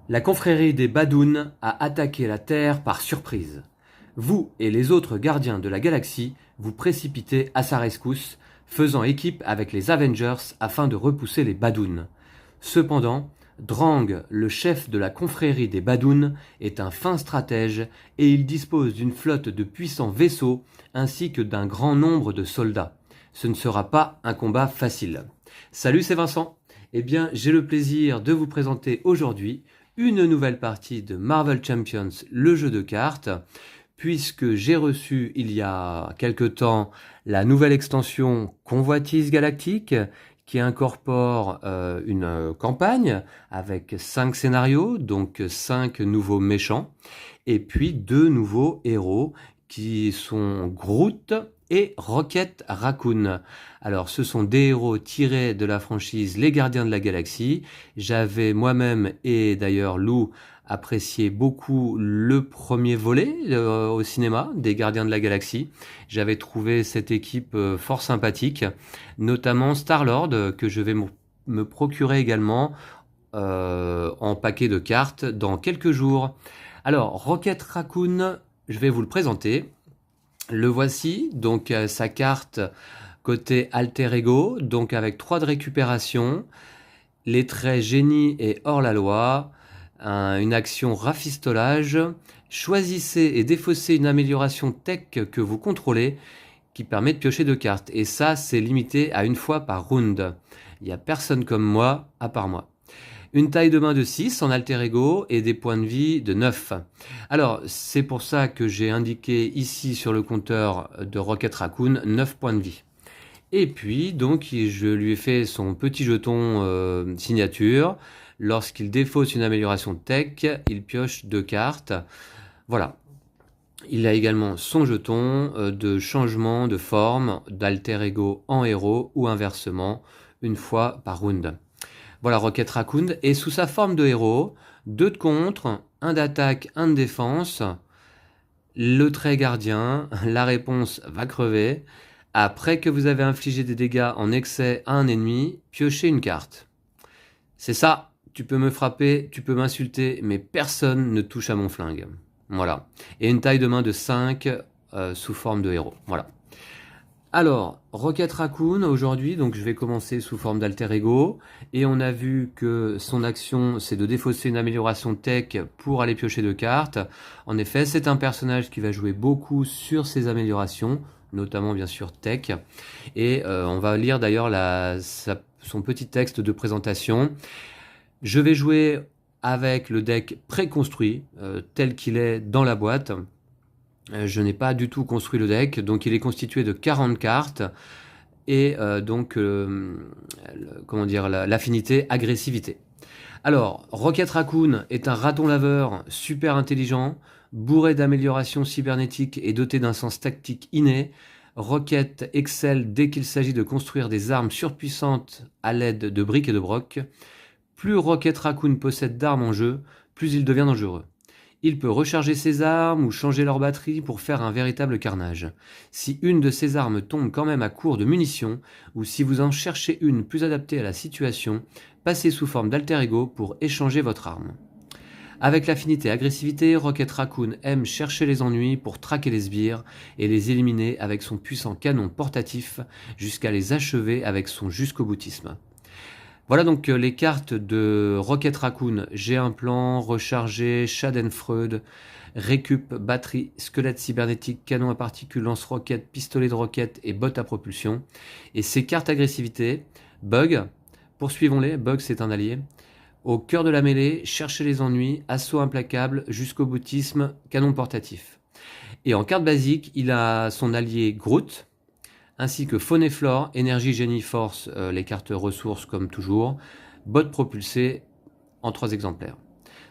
La confrérie des Badouns a attaqué la Terre par surprise. Vous et les autres gardiens de la galaxie vous précipitez à sa rescousse, faisant équipe avec les Avengers afin de repousser les Badouns. Cependant, Drang, le chef de la confrérie des Badouns, est un fin stratège et il dispose d'une flotte de puissants vaisseaux ainsi que d'un grand nombre de soldats. Ce ne sera pas un combat facile. Salut, c'est Vincent. Eh bien, j'ai le plaisir de vous présenter aujourd'hui une nouvelle partie de Marvel Champions, le jeu de cartes, puisque j'ai reçu il y a quelque temps la nouvelle extension Convoitise Galactique qui incorpore une campagne avec 5 scénarios, donc 5 nouveaux méchants, et puis 2 nouveaux héros qui sont Groot et Rocket Raccoon. Alors, ce sont des héros tirés de la franchise Les Gardiens de la Galaxie. J'avais moi-même et d'ailleurs Lou apprécié beaucoup le premier volet au cinéma des Gardiens de la Galaxie. J'avais trouvé cette équipe fort sympathique, notamment Star-Lord que je vais me procurer également en paquet de cartes dans quelques jours. Alors, Rocket Raccoon, je vais vous le présenter. Le voici, donc sa carte côté alter ego, donc avec 3 de récupération, les traits génie et hors la loi, une action rafistolage, choisissez et défaussez une amélioration tech que vous contrôlez qui permet de piocher 2 cartes. Et ça, c'est limité à une fois par round. Il n'y a personne comme moi, à part moi. Une taille de main de 6 en alter ego et des points de vie de 9. Alors, c'est pour ça que j'ai indiqué ici sur le compteur de Rocket Raccoon 9 points de vie. Et puis, donc, je lui ai fait son petit jeton signature. Lorsqu'il défausse une amélioration tech, il pioche 2 cartes. Voilà. Il a également son jeton de changement de forme d'alter ego en héros ou inversement, une fois par round. Voilà, Rocket Raccoon est sous sa forme de héros, 2 de contre, 1 d'attaque, 1 de défense. Le trait gardien, la réponse va crever. Après que vous avez infligé des dégâts en excès à un ennemi, piochez une carte. C'est ça, tu peux me frapper, tu peux m'insulter, mais personne ne touche à mon flingue. Voilà. Et une taille de main de 5 sous forme de héros. Voilà. Alors, Rocket Raccoon, aujourd'hui, donc je vais commencer sous forme d'alter ego, et on a vu que son action, c'est de défausser une amélioration tech pour aller piocher 2 cartes. En effet, c'est un personnage qui va jouer beaucoup sur ses améliorations, notamment bien sûr tech, et on va lire d'ailleurs son petit texte de présentation. Je vais jouer avec le deck préconstruit, tel qu'il est dans la boîte. Je n'ai pas du tout construit le deck, donc il est constitué de 40 cartes et comment dire, l'affinité agressivité. Alors, Rocket Raccoon est un raton laveur super intelligent, bourré d'améliorations cybernétiques et doté d'un sens tactique inné. Rocket excelle dès qu'il s'agit de construire des armes surpuissantes à l'aide de briques et de brocs. Plus Rocket Raccoon possède d'armes en jeu, plus il devient dangereux. Il peut recharger ses armes ou changer leur batterie pour faire un véritable carnage. Si une de ses armes tombe quand même à court de munitions, ou si vous en cherchez une plus adaptée à la situation, passez sous forme d'alter ego pour échanger votre arme. Avec l'affinité agressivité, Rocket Raccoon aime chercher les ennuis pour traquer les sbires et les éliminer avec son puissant canon portatif jusqu'à les achever avec son jusqu'au-boutisme. Voilà donc les cartes de Rocket Raccoon. J'ai un plan, recharger, Schadenfreude, récup, batterie, squelette cybernétique, canon à particules, lance-roquette, pistolet de roquette et botte à propulsion. Et ces cartes agressivité, bug, poursuivons-les, bug c'est un allié. Au cœur de la mêlée, chercher les ennuis, assaut implacable, jusqu'au boutisme, canon portatif. Et en carte basique, il a son allié Groot, ainsi que Faune et Flore, Énergie, Génie, Force, les cartes ressources comme toujours, botte propulsée en 3 exemplaires.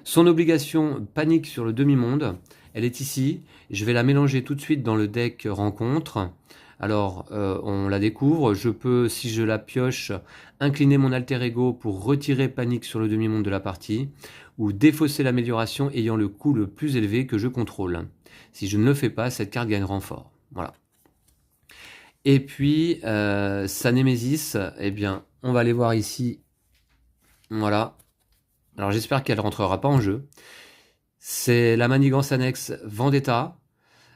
Son obligation panique sur le demi-monde, elle est ici, je vais la mélanger tout de suite dans le deck rencontre. Alors on la découvre, je peux, si je la pioche, incliner mon alter ego pour retirer panique sur le demi-monde de la partie, ou défausser l'amélioration ayant le coût le plus élevé que je contrôle. Si je ne le fais pas, cette carte gagne renfort. Voilà. Et puis, sa Némésis, eh bien, on va aller voir ici. Voilà. Alors j'espère qu'elle rentrera pas en jeu. C'est la manigance annexe Vendetta.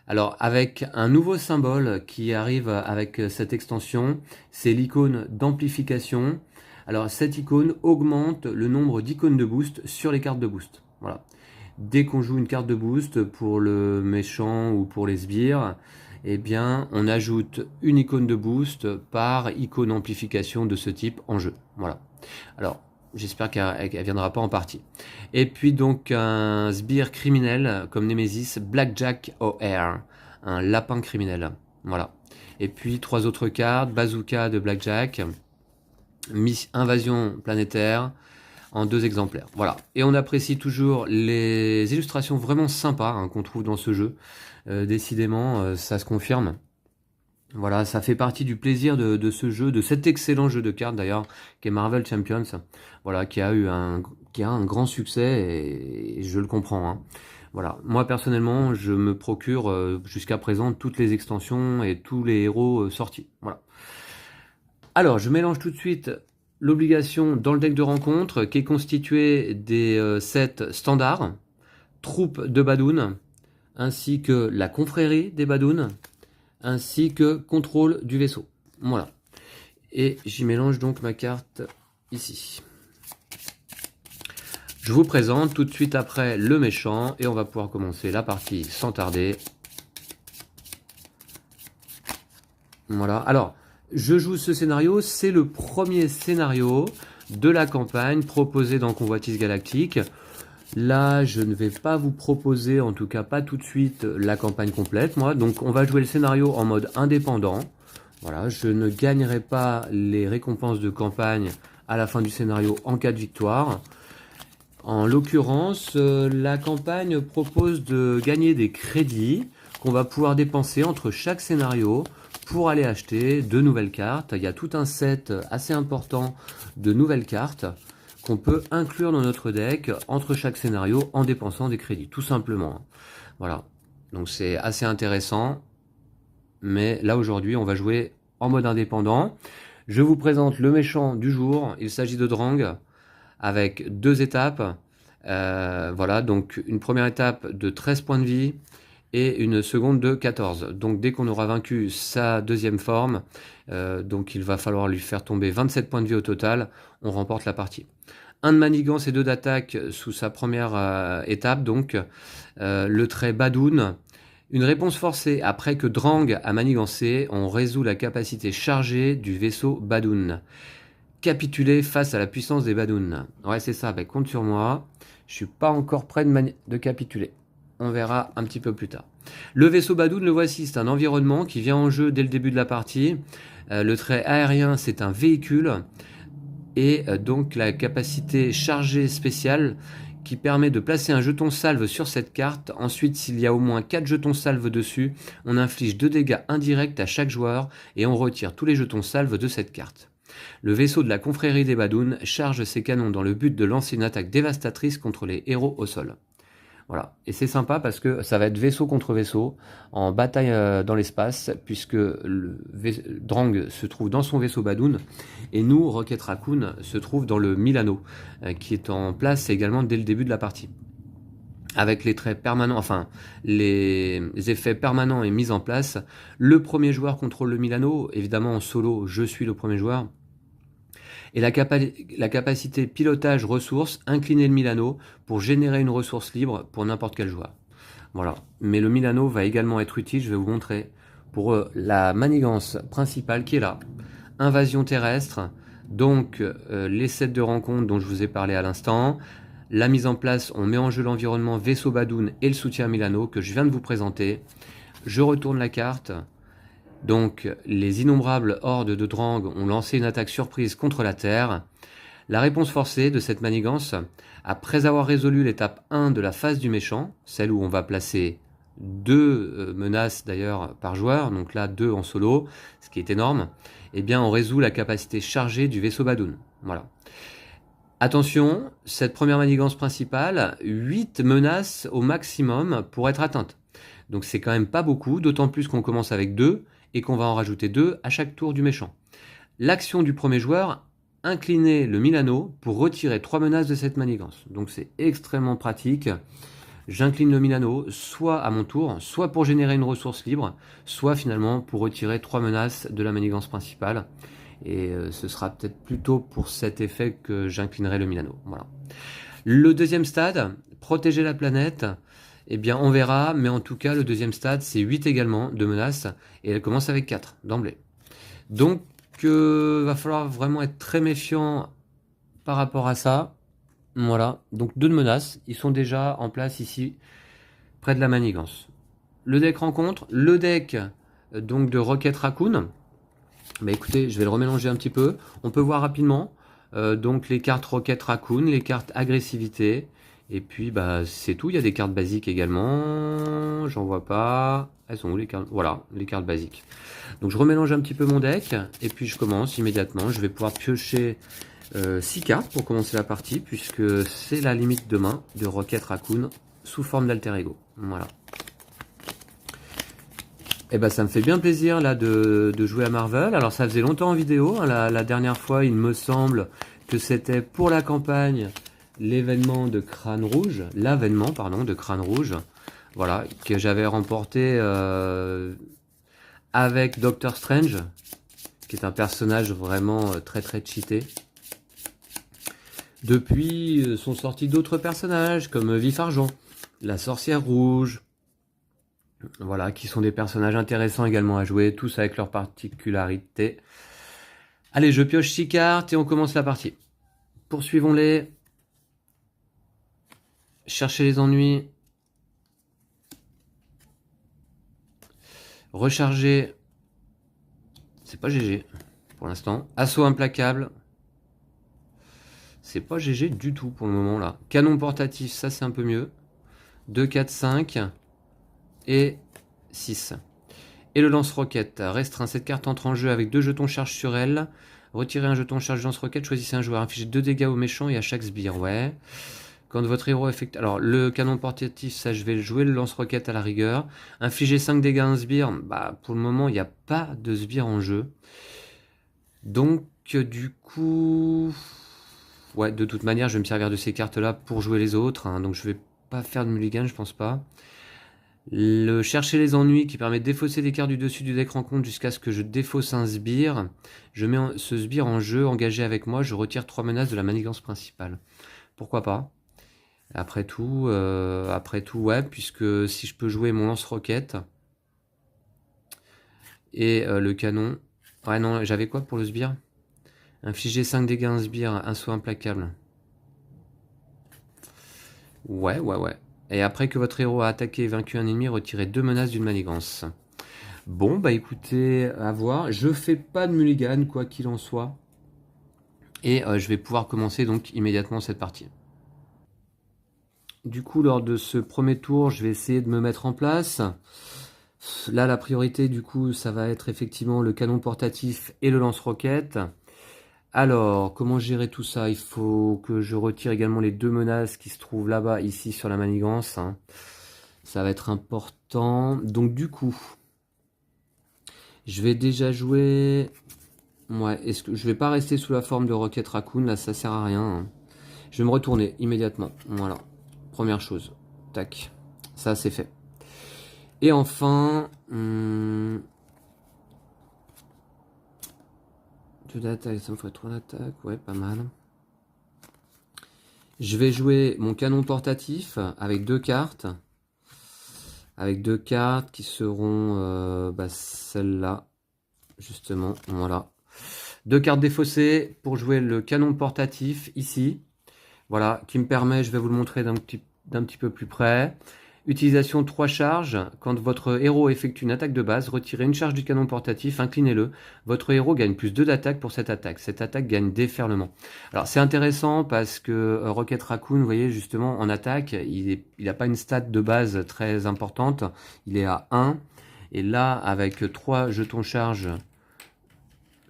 Alors avec un nouveau symbole qui arrive avec cette extension, c'est l'icône d'amplification. Alors cette icône augmente le nombre d'icônes de boost sur les cartes de boost. Voilà. Dès qu'on joue une carte de boost pour le méchant ou pour les sbires, eh bien on ajoute une icône de boost par icône amplification de ce type en jeu. Voilà. Alors j'espère qu'elle viendra pas en partie. Et puis donc un sbire criminel comme Nemesis, Blackjack O'Hare, un lapin criminel. Voilà. Et puis 3 autres cartes, Bazooka de Blackjack, Invasion planétaire, en 2 exemplaires. Voilà. Et on apprécie toujours les illustrations vraiment sympas qu'on trouve dans ce jeu. Décidément, ça se confirme. Voilà, ça fait partie du plaisir de ce jeu, de cet excellent jeu de cartes d'ailleurs, qui est Marvel Champions. Voilà, qui a un grand succès et je le comprends. Voilà, moi personnellement, je me procure jusqu'à présent toutes les extensions et tous les héros sortis. Voilà. Alors, je mélange tout de suite l'obligation dans le deck de rencontre qui est constitué des sets standards, troupes de Badoun, ainsi que la confrérie des Badouns, ainsi que contrôle du vaisseau. Voilà. Et j'y mélange donc ma carte ici. Je vous présente tout de suite après le méchant et on va pouvoir commencer la partie sans tarder. Voilà. Alors, je joue ce scénario, c'est le premier scénario de la campagne proposé dans Convoitise Galactique. Là, je ne vais pas vous proposer, en tout cas pas tout de suite, la campagne complète, moi. Donc, on va jouer le scénario en mode indépendant. Voilà, je ne gagnerai pas les récompenses de campagne à la fin du scénario en cas de victoire. En l'occurrence, la campagne propose de gagner des crédits qu'on va pouvoir dépenser entre chaque scénario pour aller acheter de nouvelles cartes. Il y a tout un set assez important de nouvelles cartes qu'on peut inclure dans notre deck entre chaque scénario en dépensant des crédits, tout simplement. Voilà, donc c'est assez intéressant. Mais là aujourd'hui, on va jouer en mode indépendant. Je vous présente le méchant du jour. Il s'agit de Drang avec 2 étapes. Voilà, donc une première étape de 13 points de vie et une seconde de 14. Donc dès qu'on aura vaincu sa deuxième forme, donc il va falloir lui faire tomber 27 points de vie au total, on remporte la partie. 1 de manigance et 2 d'attaque sous sa première étape, donc le trait Badoun. Une réponse forcée après que Drang a manigancé, on résout la capacité chargée du vaisseau Badoun. Capituler face à la puissance des Badouns. Ouais, c'est ça, compte sur moi. Je suis pas encore prêt de capituler. On verra un petit peu plus tard. Le vaisseau Badoun, le voici, c'est un environnement qui vient en jeu dès le début de la partie. Le trait aérien, c'est un véhicule. Et donc la capacité chargée spéciale qui permet de placer un jeton salve sur cette carte. Ensuite, s'il y a au moins 4 jetons salve dessus, on inflige 2 dégâts indirects à chaque joueur et on retire tous les jetons salve de cette carte. Le vaisseau de la confrérie des Badouns charge ses canons dans le but de lancer une attaque dévastatrice contre les héros au sol. Voilà, et c'est sympa parce que ça va être vaisseau contre vaisseau en bataille dans l'espace, puisque Drang se trouve dans son vaisseau Badoun et nous, Rocket Raccoon, se trouve dans le Milano, qui est en place également dès le début de la partie. Avec les traits permanents, enfin les effets permanents et mis en place, le premier joueur contrôle le Milano, évidemment en solo, je suis le premier joueur. Et la capacité pilotage ressources, incliner le Milano pour générer une ressource libre pour n'importe quel joueur. Voilà. Mais le Milano va également être utile, je vais vous montrer, pour la manigance principale qui est là. Invasion terrestre, donc les sets de rencontre dont je vous ai parlé à l'instant. La mise en place, on met en jeu l'environnement vaisseau Badoun et le soutien Milano que je viens de vous présenter. Je retourne la carte. Donc, les innombrables hordes de Drang ont lancé une attaque surprise contre la Terre. La réponse forcée de cette manigance, après avoir résolu l'étape 1 de la phase du méchant, celle où on va placer 2 menaces d'ailleurs par joueur, donc là 2 en solo, ce qui est énorme, eh bien on résout la capacité chargée du vaisseau Badoun. Voilà. Attention, cette première manigance principale, 8 menaces au maximum pour être atteintes. Donc c'est quand même pas beaucoup, d'autant plus qu'on commence avec 2 et qu'on va en rajouter 2 à chaque tour du méchant. L'action du premier joueur incliner le Milano pour retirer 3 menaces de cette manigance. Donc c'est extrêmement pratique. J'incline le Milano soit à mon tour, soit pour générer une ressource libre, soit finalement pour retirer 3 menaces de la manigance principale. Et ce sera peut-être plutôt pour cet effet que j'inclinerai le Milano. Voilà. Le deuxième stade, protéger la planète, eh bien on verra, mais en tout cas le deuxième stade c'est 8 également de menaces, et elle commence avec 4 d'emblée. Donc va falloir vraiment être très méfiant par rapport à ça. Voilà, donc 2 de menaces, ils sont déjà en place ici, près de la manigance. Le deck rencontre, le deck donc de Rocket Raccoon. Bah écoutez, je vais le remélanger un petit peu. On peut voir rapidement donc les cartes Rocket Raccoon, les cartes agressivité, et puis bah c'est tout. Il y a des cartes basiques également. J'en vois pas. Elles sont où les cartes? Voilà, les cartes basiques. Donc je remélange un petit peu mon deck, et puis je commence immédiatement. Je vais pouvoir piocher 6 cartes pour commencer la partie, puisque c'est la limite de main de Rocket Raccoon sous forme d'alter ego. Voilà. Et ben ça me fait bien plaisir là de jouer à Marvel. Alors ça faisait longtemps en vidéo, hein. La dernière fois il me semble que c'était pour la campagne l'événement de Crâne Rouge, l'avènement pardon de Crâne Rouge, voilà, que j'avais remporté avec Doctor Strange, qui est un personnage vraiment très très cheaté. Depuis sont sortis d'autres personnages comme Vif Argent, la Sorcière Rouge, voilà, qui sont des personnages intéressants également à jouer, tous avec leurs particularités. Allez, je pioche 6 cartes et on commence la partie. Poursuivons-les. Cherchez les ennuis. Recharger. C'est pas GG pour l'instant. Assaut implacable. C'est pas GG du tout pour le moment là. Canon portatif, ça c'est un peu mieux. 2, 4, 5 et 6. Et le lance-roquette restreint. Cette carte entre en jeu avec 2 jetons charge sur elle. Retirez un jeton charge lance-roquette, choisissez un joueur. Infligez 2 dégâts aux méchants et à chaque sbire. Ouais. Quand votre héros effectue... Alors, le canon portatif, ça je vais le jouer. Le lance-roquette à la rigueur. Infligez 5 dégâts à un sbire. Bah, pour le moment, il n'y a pas de sbire en jeu. Donc, du coup... Ouais, de toute manière, je vais me servir de ces cartes-là pour jouer les autres. Hein. Donc, je vais pas faire de mulligan, je pense pas. Le chercher les ennuis qui permet de défausser des cartes du dessus du deck rencontre jusqu'à ce que je défausse un sbire. Je mets ce sbire en jeu, engagé avec moi, je retire 3 menaces de la manigance principale. Pourquoi pas? Après tout, ouais, puisque si je peux jouer mon lance-roquette et le canon... Ouais non, j'avais quoi pour le sbire? Infliger 5 dégâts à un sbire, un saut implacable. Ouais. Et après que votre héros a attaqué et vaincu un ennemi, retirez 2 menaces d'une manigance. Bon, bah écoutez, à voir. Je fais pas de mulligan, quoi qu'il en soit. Et je vais pouvoir commencer donc immédiatement cette partie. Du coup, lors de ce premier tour, je vais essayer de me mettre en place. Là, la priorité, du coup, ça va être effectivement le canon portatif et le lance-roquette. Alors, comment gérer tout ça? Il faut que je retire également les 2 menaces qui se trouvent là-bas, ici, sur la manigance. Hein. Ça va être important. Donc, du coup, je vais déjà jouer... Ouais, est-ce que je vais pas rester sous la forme de Rocket Raccoon? Là, ça sert à rien. Hein. Je vais me retourner immédiatement. Voilà. Première chose. Tac. Ça, c'est fait. Et enfin... 2 d'attaque, ça me ferait 3 d'attaque. Ouais, pas mal. Je vais jouer mon canon portatif avec 2 cartes. Avec 2 cartes qui seront celles-là. Justement, voilà. 2 cartes défaussées pour jouer le canon portatif ici. Voilà, qui me permet, je vais vous le montrer d'un petit peu plus près. Utilisation 3 charges. Quand votre héros effectue une attaque de base, retirez une charge du canon portatif, inclinez-le. Votre héros gagne plus 2 d'attaque pour cette attaque. Cette attaque gagne déferlement. Alors c'est intéressant parce que Rocket Raccoon, vous voyez justement en attaque, il n'a pas une stat de base très importante. Il est à 1. Et là, avec 3 jetons charge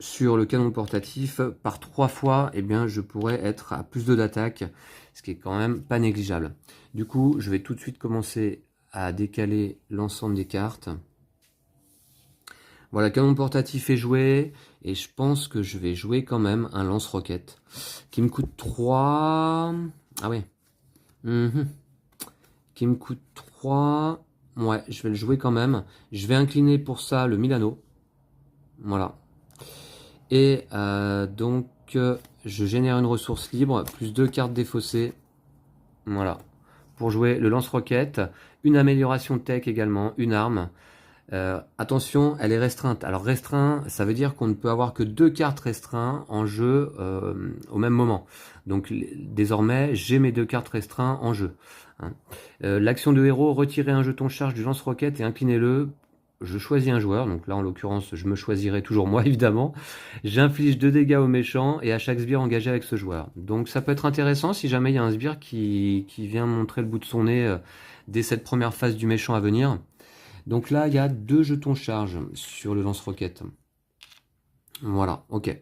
sur le canon portatif, par 3 fois, eh bien, je pourrais être à plus 2 d'attaque, ce qui est quand même pas négligeable. Du coup, je vais tout de suite commencer à décaler l'ensemble des cartes. Voilà, canon portatif est joué. Et je pense que je vais jouer quand même un lance-roquette. Qui me coûte 3. Ah ouais. Mhm. Qui me coûte 3. Ouais, je vais le jouer quand même. Je vais incliner pour ça le Milano. Voilà. Et donc, je génère une ressource libre, plus 2 cartes défaussées. Voilà. Pour jouer le lance-roquette. Une amélioration tech également, une arme. Attention, elle est restreinte. Alors restreint, ça veut dire qu'on ne peut avoir que 2 cartes restreintes en jeu au même moment. Donc désormais, j'ai mes 2 cartes restreintes en jeu. Hein. L'action de héros, retirer un jeton charge du lance-roquette et inclinez-le. Je choisis un joueur, donc là en l'occurrence je me choisirai toujours moi évidemment. J'inflige 2 dégâts aux méchants et à chaque sbire engagé avec ce joueur. Donc ça peut être intéressant si jamais il y a un sbire qui vient montrer le bout de son nez dès cette première phase du méchant à venir. Donc là, il y a 2 jetons charge sur le lance-roquette. Voilà, ok.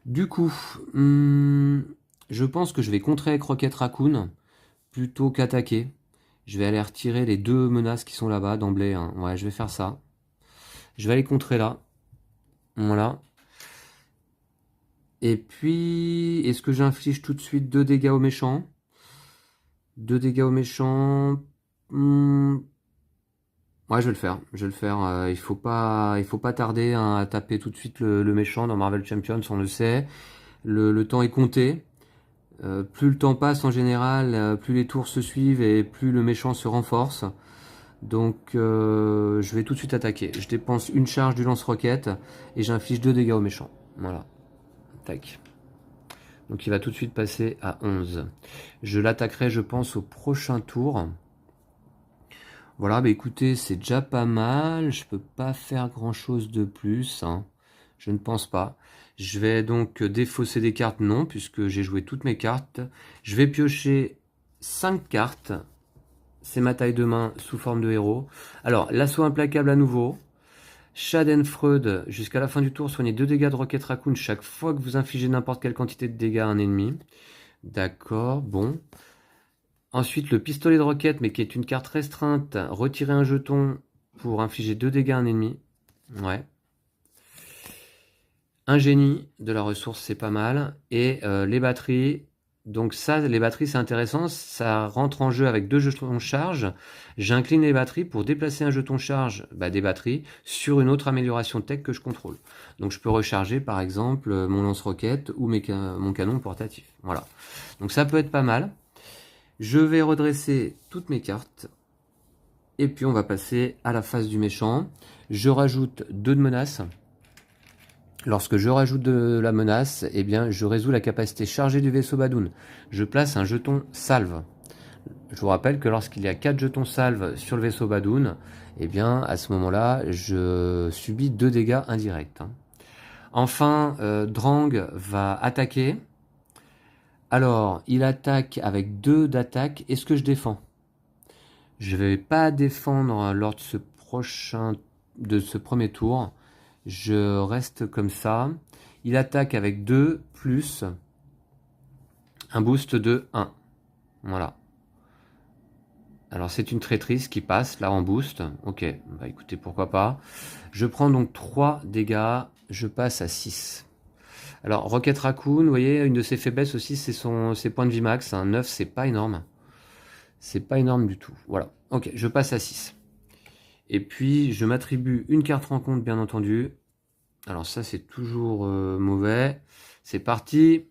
Du coup, je pense que je vais contrer avec Rocket Raccoon plutôt qu'attaquer. Je vais aller retirer les 2 menaces qui sont là-bas d'emblée. Hein. Ouais, je vais faire ça. Je vais aller contrer là. Voilà. Et puis, est-ce que j'inflige tout de suite 2 dégâts aux méchants? 2 dégâts aux méchants. Ouais, je vais le faire. Je vais le faire. Il faut pas tarder hein, à taper tout de suite le méchant dans Marvel Champions, on le sait. Le temps est compté. Plus le temps passe en général, plus les tours se suivent et plus le méchant se renforce. Donc, je vais tout de suite attaquer. Je dépense une charge du lance-roquette et j'inflige 2 dégâts au méchant. Voilà. Tac. Donc, il va tout de suite passer à 11. Je l'attaquerai, je pense, au prochain tour. Voilà, bah écoutez, c'est déjà pas mal. Je peux pas faire grand chose de plus. Hein. Je ne pense pas. Je vais donc défausser des cartes, non, puisque j'ai joué toutes mes cartes. Je vais piocher 5 cartes. C'est ma taille de main sous forme de héros. Alors, l'assaut implacable à nouveau. Schadenfreude, jusqu'à la fin du tour, soignez 2 dégâts de Rocket Raccoon chaque fois que vous infligez n'importe quelle quantité de dégâts à un ennemi. D'accord, bon. Ensuite, le pistolet de roquette, mais qui est une carte restreinte. Retirer un jeton pour infliger 2 dégâts à un ennemi. Ouais. Un génie de la ressource, c'est pas mal. Et les batteries. Donc ça, les batteries, c'est intéressant. Ça rentre en jeu avec 2 jetons charge. J'incline les batteries pour déplacer un jeton charge des batteries sur une autre amélioration tech que je contrôle. Donc je peux recharger, par exemple, mon lance-roquette ou mon canon portatif. Voilà. Donc ça peut être pas mal. Je vais redresser toutes mes cartes. Et puis on va passer à la phase du méchant. Je rajoute 2 de menaces. Lorsque je rajoute de la menace, eh bien, je résous la capacité chargée du vaisseau Badoon. Je place un jeton salve. Je vous rappelle que lorsqu'il y a 4 jetons salve sur le vaisseau Badoon, eh bien, à ce moment-là, je subis 2 dégâts indirects. Enfin, Drang va attaquer. Alors, il attaque avec 2 d'attaque. Est-ce que je défends? Je vais pas défendre lors de ce premier tour. Je reste comme ça. Il attaque avec 2 plus un boost de 1. Voilà. Alors c'est une traîtrise qui passe là en boost. Ok, bah écoutez, pourquoi pas. Je prends donc 3 dégâts. Je passe à 6. Alors Rocket Raccoon, vous voyez, une de ses faiblesses aussi, c'est ses points de vie max. 9, c'est pas énorme. C'est pas énorme du tout. Voilà. Ok, je passe à 6. Et puis, je m'attribue une carte rencontre, bien entendu. Alors ça, c'est toujours mauvais. C'est parti.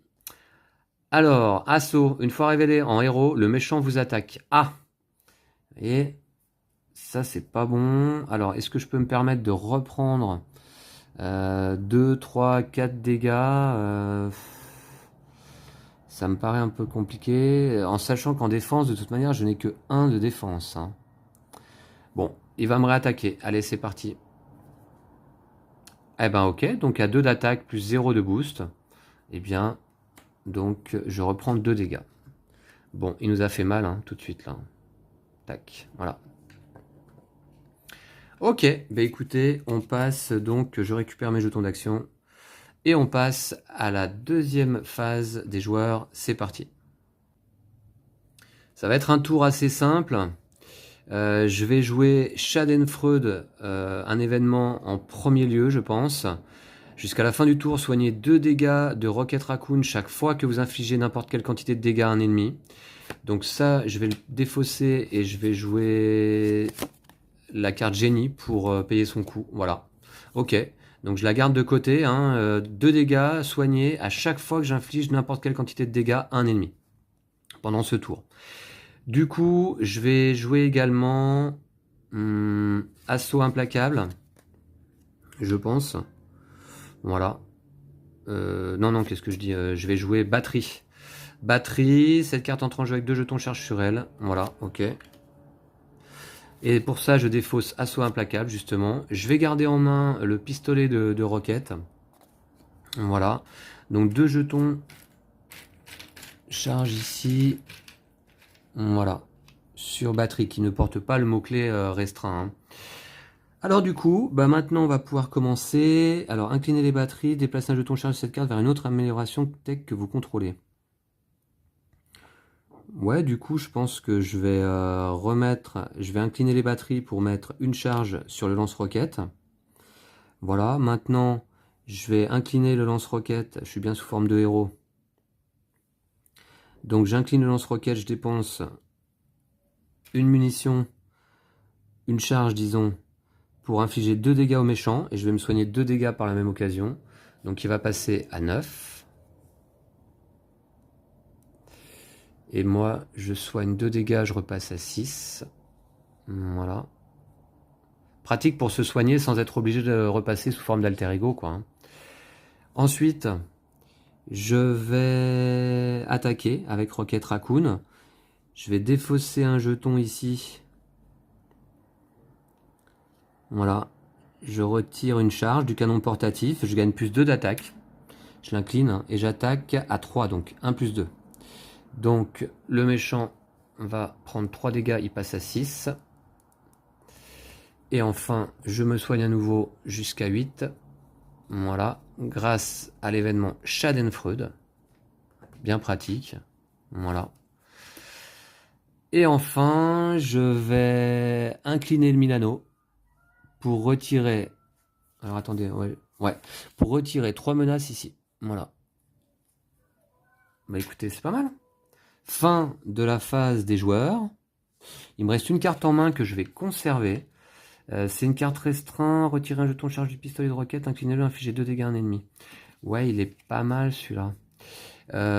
Alors, assaut. Une fois révélé en héros, le méchant vous attaque. Ah! Et ça, c'est pas bon. Alors, est-ce que je peux me permettre de reprendre 2, 3, 4 dégâts ça me paraît un peu compliqué. En sachant qu'en défense, de toute manière, je n'ai que 1 de défense. Hein. Bon, il va me réattaquer. Allez, c'est parti. Eh ben ok, donc à 2 d'attaque plus 0 de boost. Eh bien, donc je reprends 2 dégâts. Bon, il nous a fait mal hein, tout de suite là. Tac, voilà. Ok, bah écoutez, on passe donc, je récupère mes jetons d'action. Et on passe à la deuxième phase des joueurs, c'est parti. Ça va être un tour assez simple. Je vais jouer Schadenfreude, un événement en premier lieu, je pense. Jusqu'à la fin du tour, soignez 2 dégâts de Rocket Raccoon chaque fois que vous infligez n'importe quelle quantité de dégâts à un ennemi. Donc ça, je vais le défausser et je vais jouer la carte Génie pour payer son coût. Voilà. Ok. Donc je la garde de côté. 2 dégâts soignés à chaque fois que j'inflige n'importe quelle quantité de dégâts à un ennemi. Pendant ce tour. Du coup, je vais jouer également Assaut Implacable. Je pense. Voilà. Non, qu'est-ce que je dis je vais jouer Batterie. Batterie, cette carte entre en jeu avec 2 jetons charge sur elle. Voilà, ok. Et pour ça, je défausse Assaut Implacable, justement. Je vais garder en main le pistolet de Rocket. Voilà. Donc 2 jetons charge ici. Voilà. Sur Batterie, qui ne porte pas le mot-clé restreint. Alors du coup, maintenant on va pouvoir commencer. Alors incliner les batteries, déplacer un jeton charge de cette carte vers une autre amélioration tech que vous contrôlez. Ouais, du coup je pense que je vais je vais incliner les batteries pour mettre une charge sur le lance-roquette. Voilà, maintenant je vais incliner le lance-roquette, je suis bien sous forme de héros. Donc j'incline le lance-roquette, je dépense une munition, une charge disons, pour infliger 2 dégâts aux méchants, et je vais me soigner 2 dégâts par la même occasion. Donc il va passer à 9. Et moi, je soigne 2 dégâts, je repasse à 6. Voilà. Pratique pour se soigner sans être obligé de repasser sous forme d'alter ego, quoi. Ensuite, je vais attaquer avec Rocket Raccoon. Je vais défausser un jeton ici. Voilà. Je retire une charge du canon portatif. Je gagne plus 2 d'attaque. Je l'incline et j'attaque à 3, donc 1 plus 2. Donc le méchant va prendre 3 dégâts, il passe à 6. Et enfin, je me soigne à nouveau jusqu'à 8. Voilà, grâce à l'événement Schadenfreude. Bien pratique. Voilà. Et enfin, je vais incliner le Milano pour retirer... Alors attendez, ouais. Pour retirer 3 menaces ici. Voilà. Écoutez, c'est pas mal. Fin de la phase des joueurs. Il me reste une carte en main que je vais conserver. C'est une carte restreint. Retirer un jeton de charge du pistolet de roquette. Inclinez-le, infligez 2 dégâts à un ennemi. Ouais, il est pas mal celui-là.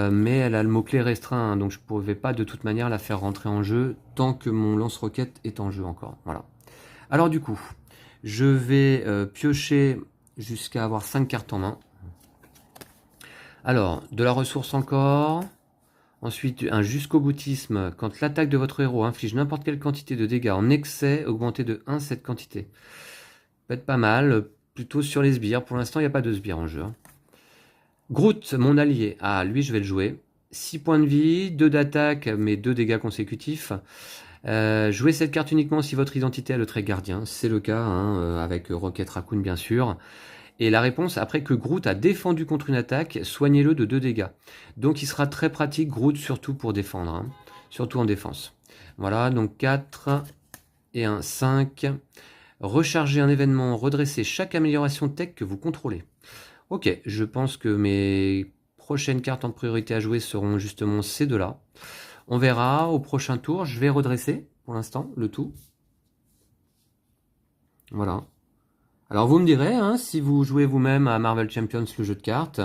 Mais elle a le mot-clé restreint. Donc je ne pouvais pas de toute manière la faire rentrer en jeu tant que mon lance-roquette est en jeu encore. Voilà. Alors du coup, je vais piocher jusqu'à avoir 5 cartes en main. Alors, de la ressource encore. Ensuite, un jusqu'au boutisme. Quand l'attaque de votre héros inflige n'importe quelle quantité de dégâts en excès, augmentez de 1 cette quantité. Peut être pas mal. Plutôt sur les sbires. Pour l'instant, il n'y a pas de sbires en jeu. Groot, mon allié. Ah, lui, je vais le jouer. 6 points de vie, 2 d'attaque, mais 2 dégâts consécutifs. Jouez cette carte uniquement si votre identité a le trait gardien. C'est le cas, avec Rocket Raccoon, bien sûr. Et la réponse, après que Groot a défendu contre une attaque, soignez-le de 2 dégâts. Donc il sera très pratique, Groot, surtout pour défendre. Surtout en défense. Voilà, donc 4 et un 5. Rechargez un événement, redressez chaque amélioration tech que vous contrôlez. Ok, je pense que mes prochaines cartes en priorité à jouer seront justement ces deux-là. On verra au prochain tour. Je vais redresser, pour l'instant, le tout. Voilà. Alors vous me direz, si vous jouez vous-même à Marvel Champions, le jeu de cartes,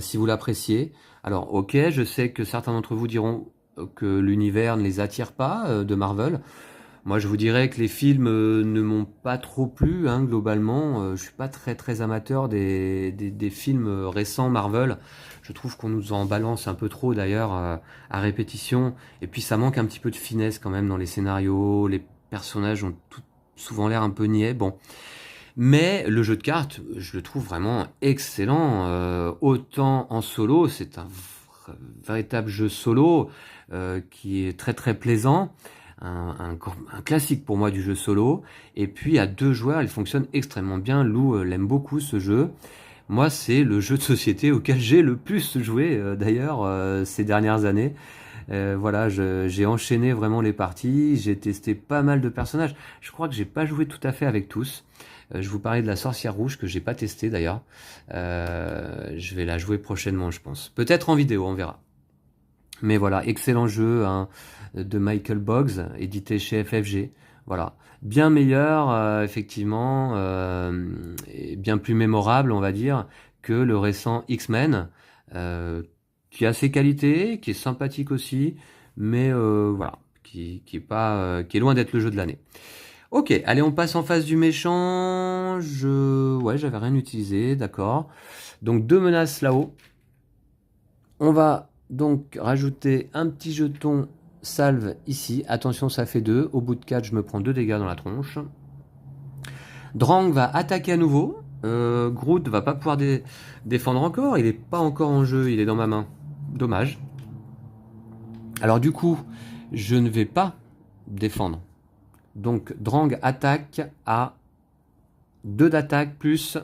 si vous l'appréciez. Alors ok, je sais que certains d'entre vous diront que l'univers ne les attire pas de Marvel. Moi je vous dirais que les films ne m'ont pas trop plu, globalement. Je suis pas très amateur des films récents Marvel. Je trouve qu'on nous en balance un peu trop d'ailleurs à répétition. Et puis ça manque un petit peu de finesse quand même dans les scénarios. Les personnages ont souvent l'air un peu niais. Bon. Mais le jeu de cartes, je le trouve vraiment excellent. Autant en solo, c'est un véritable jeu solo qui est très plaisant. Un classique pour moi du jeu solo. Et puis à 2 joueurs, il fonctionne extrêmement bien. Lou l'aime beaucoup ce jeu. Moi, c'est le jeu de société auquel j'ai le plus joué d'ailleurs ces dernières années. Voilà, j'ai enchaîné vraiment les parties, j'ai testé pas mal de personnages. Je crois que j'ai pas joué tout à fait avec tous. Je vous parlais de la sorcière rouge que j'ai pas testé d'ailleurs. Je vais la jouer prochainement, je pense. Peut-être en vidéo, on verra. Mais voilà, excellent jeu hein, de Michael Boggs, édité chez FFG. Voilà, bien meilleur, effectivement, et bien plus mémorable, on va dire, que le récent X-Men, qui a ses qualités, qui est sympathique aussi, mais voilà, qui est pas, qui est loin d'être le jeu de l'année. Ok, allez, on passe en face du méchant. Ouais, j'avais rien utilisé, d'accord. Donc deux menaces là-haut. On va donc rajouter un petit jeton salve ici. Attention, ça fait 2. Au bout de 4, je me prends 2 dégâts dans la tronche. Drang va attaquer à nouveau. Groot va pas pouvoir défendre encore. Il n'est pas encore en jeu, il est dans ma main. Dommage. Alors du coup, je ne vais pas défendre. Donc Drang attaque à 2 d'attaque plus...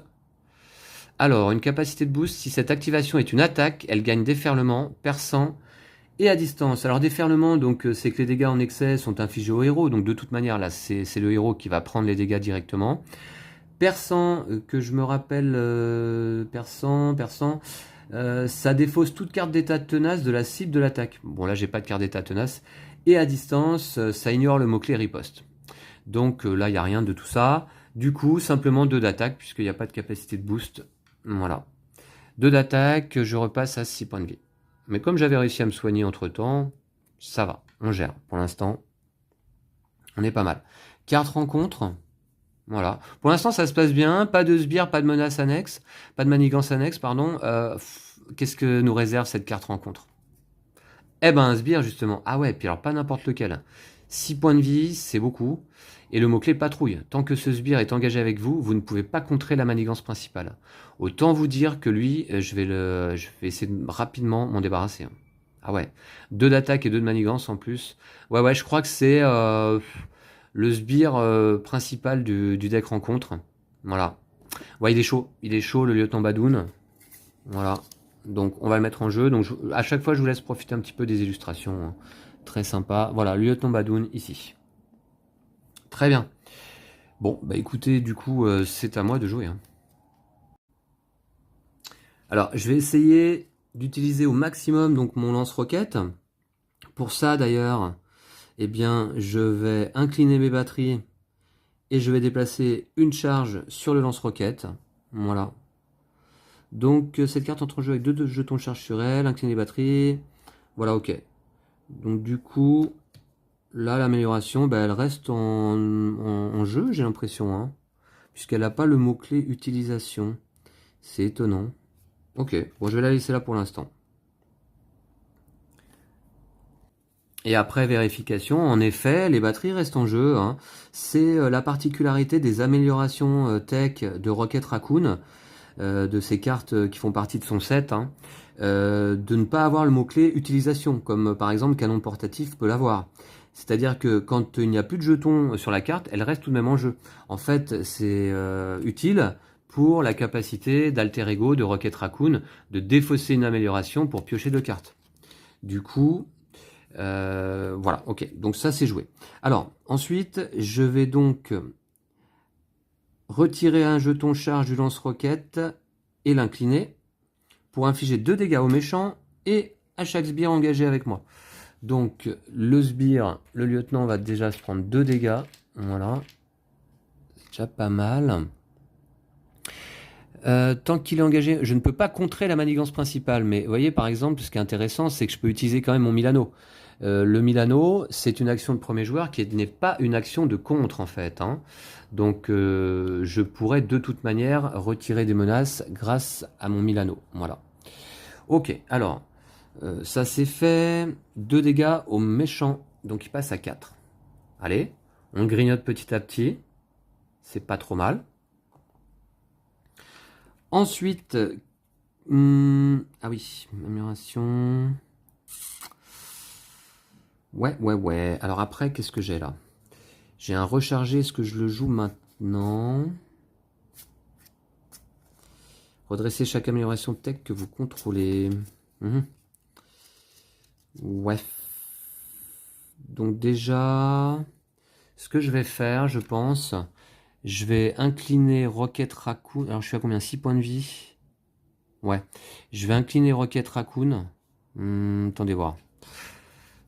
Alors, une capacité de boost, si cette activation est une attaque, elle gagne déferlement, perçant et à distance. Alors déferlement, donc c'est que les dégâts en excès sont infligés au héros, donc de toute manière là c'est le héros qui va prendre les dégâts directement. Perçant, que je me rappelle, perçant, ça défausse toute carte d'état tenace de la cible de l'attaque. Bon là j'ai pas de carte d'état tenace. Et à distance, ça ignore le mot-clé riposte. Donc là il n'y a rien de tout ça. Du coup, simplement 2 d'attaque, puisqu'il n'y a pas de capacité de boost. Voilà. 2 d'attaque, je repasse à 6 points de vie. Mais comme j'avais réussi à me soigner entre temps, ça va, on gère. Pour l'instant, on est pas mal. Carte rencontre, voilà. Pour l'instant, ça se passe bien. Pas de sbire, pas de menace annexe, pas de manigance annexe, pardon. Qu'est-ce que nous réserve cette carte rencontre? Eh ben, un sbire, justement. Ah ouais, puis alors pas n'importe lequel. 6 points de vie, c'est beaucoup. Et le mot-clé patrouille. Tant que ce sbire est engagé avec vous, vous ne pouvez pas contrer la manigance principale. Autant vous dire que lui, je vais essayer de rapidement m'en débarrasser. Ah ouais. 2 d'attaque et 2 de manigance en plus. Ouais, je crois que c'est le sbire principal du deck rencontre. Voilà. Ouais, il est chaud. Il est chaud, le lieutenant Badoun. Voilà. Donc on va le mettre en jeu. Donc à chaque fois, je vous laisse profiter un petit peu des illustrations. Hein. Très sympa. Voilà, le lieutenant Badoun ici. Très bien. Bon, bah écoutez, du coup, c'est à moi de jouer. Hein. Alors, je vais essayer d'utiliser au maximum donc mon lance-roquette. Pour ça, d'ailleurs, eh bien, je vais incliner mes batteries et je vais déplacer une charge sur le lance-roquette. Voilà. Donc, cette carte entre en jeu avec 2 jetons de charge sur elle, incliner les batteries. Voilà, ok. Donc, du coup, là, l'amélioration, bah, elle reste en jeu, j'ai l'impression, hein, puisqu'elle n'a pas le mot-clé utilisation. C'est étonnant. Ok, bon, je vais la laisser là pour l'instant. Et après vérification, en effet, les batteries restent en jeu. Hein. C'est la particularité des améliorations tech de Rocket Raccoon, de ces cartes qui font partie de son set, hein, de ne pas avoir le mot-clé utilisation, comme par exemple Canon portatif peut l'avoir. C'est-à-dire que quand il n'y a plus de jetons sur la carte, elle reste tout de même en jeu. En fait, c'est utile pour la capacité d'Alter Ego de Rocket Raccoon de défausser une amélioration pour piocher 2 cartes. Du coup, voilà, ok, donc ça c'est joué. Alors, ensuite, je vais donc retirer un jeton charge du lance-roquette et l'incliner pour infliger 2 dégâts au méchant et à chaque sbire engagé avec moi. Donc, le sbire, le lieutenant va déjà se prendre 2 dégâts. Voilà, c'est déjà pas mal. Tant qu'il est engagé, je ne peux pas contrer la manigance principale, mais vous voyez par exemple, ce qui est intéressant, c'est que je peux utiliser quand même mon Milano. Le Milano, c'est une action de premier joueur qui n'est pas une action de contre en fait. Hein. Donc je pourrais de toute manière retirer des menaces grâce à mon Milano. Voilà. Ok, alors ça c'est fait. 2 dégâts au méchant, donc il passe à 4. Allez, on grignote petit à petit. C'est pas trop mal. Ensuite, ah oui, amélioration. Ouais. Alors après, qu'est-ce que j'ai là? J'ai un rechargé, est-ce que je le joue maintenant? Redresser chaque amélioration tech que vous contrôlez. Ouais. Donc déjà, ce que je vais faire, je pense, je vais incliner Rocket Raccoon. Alors je suis à combien? 6 points de vie. Ouais. Je vais incliner Rocket Raccoon. Attendez voir.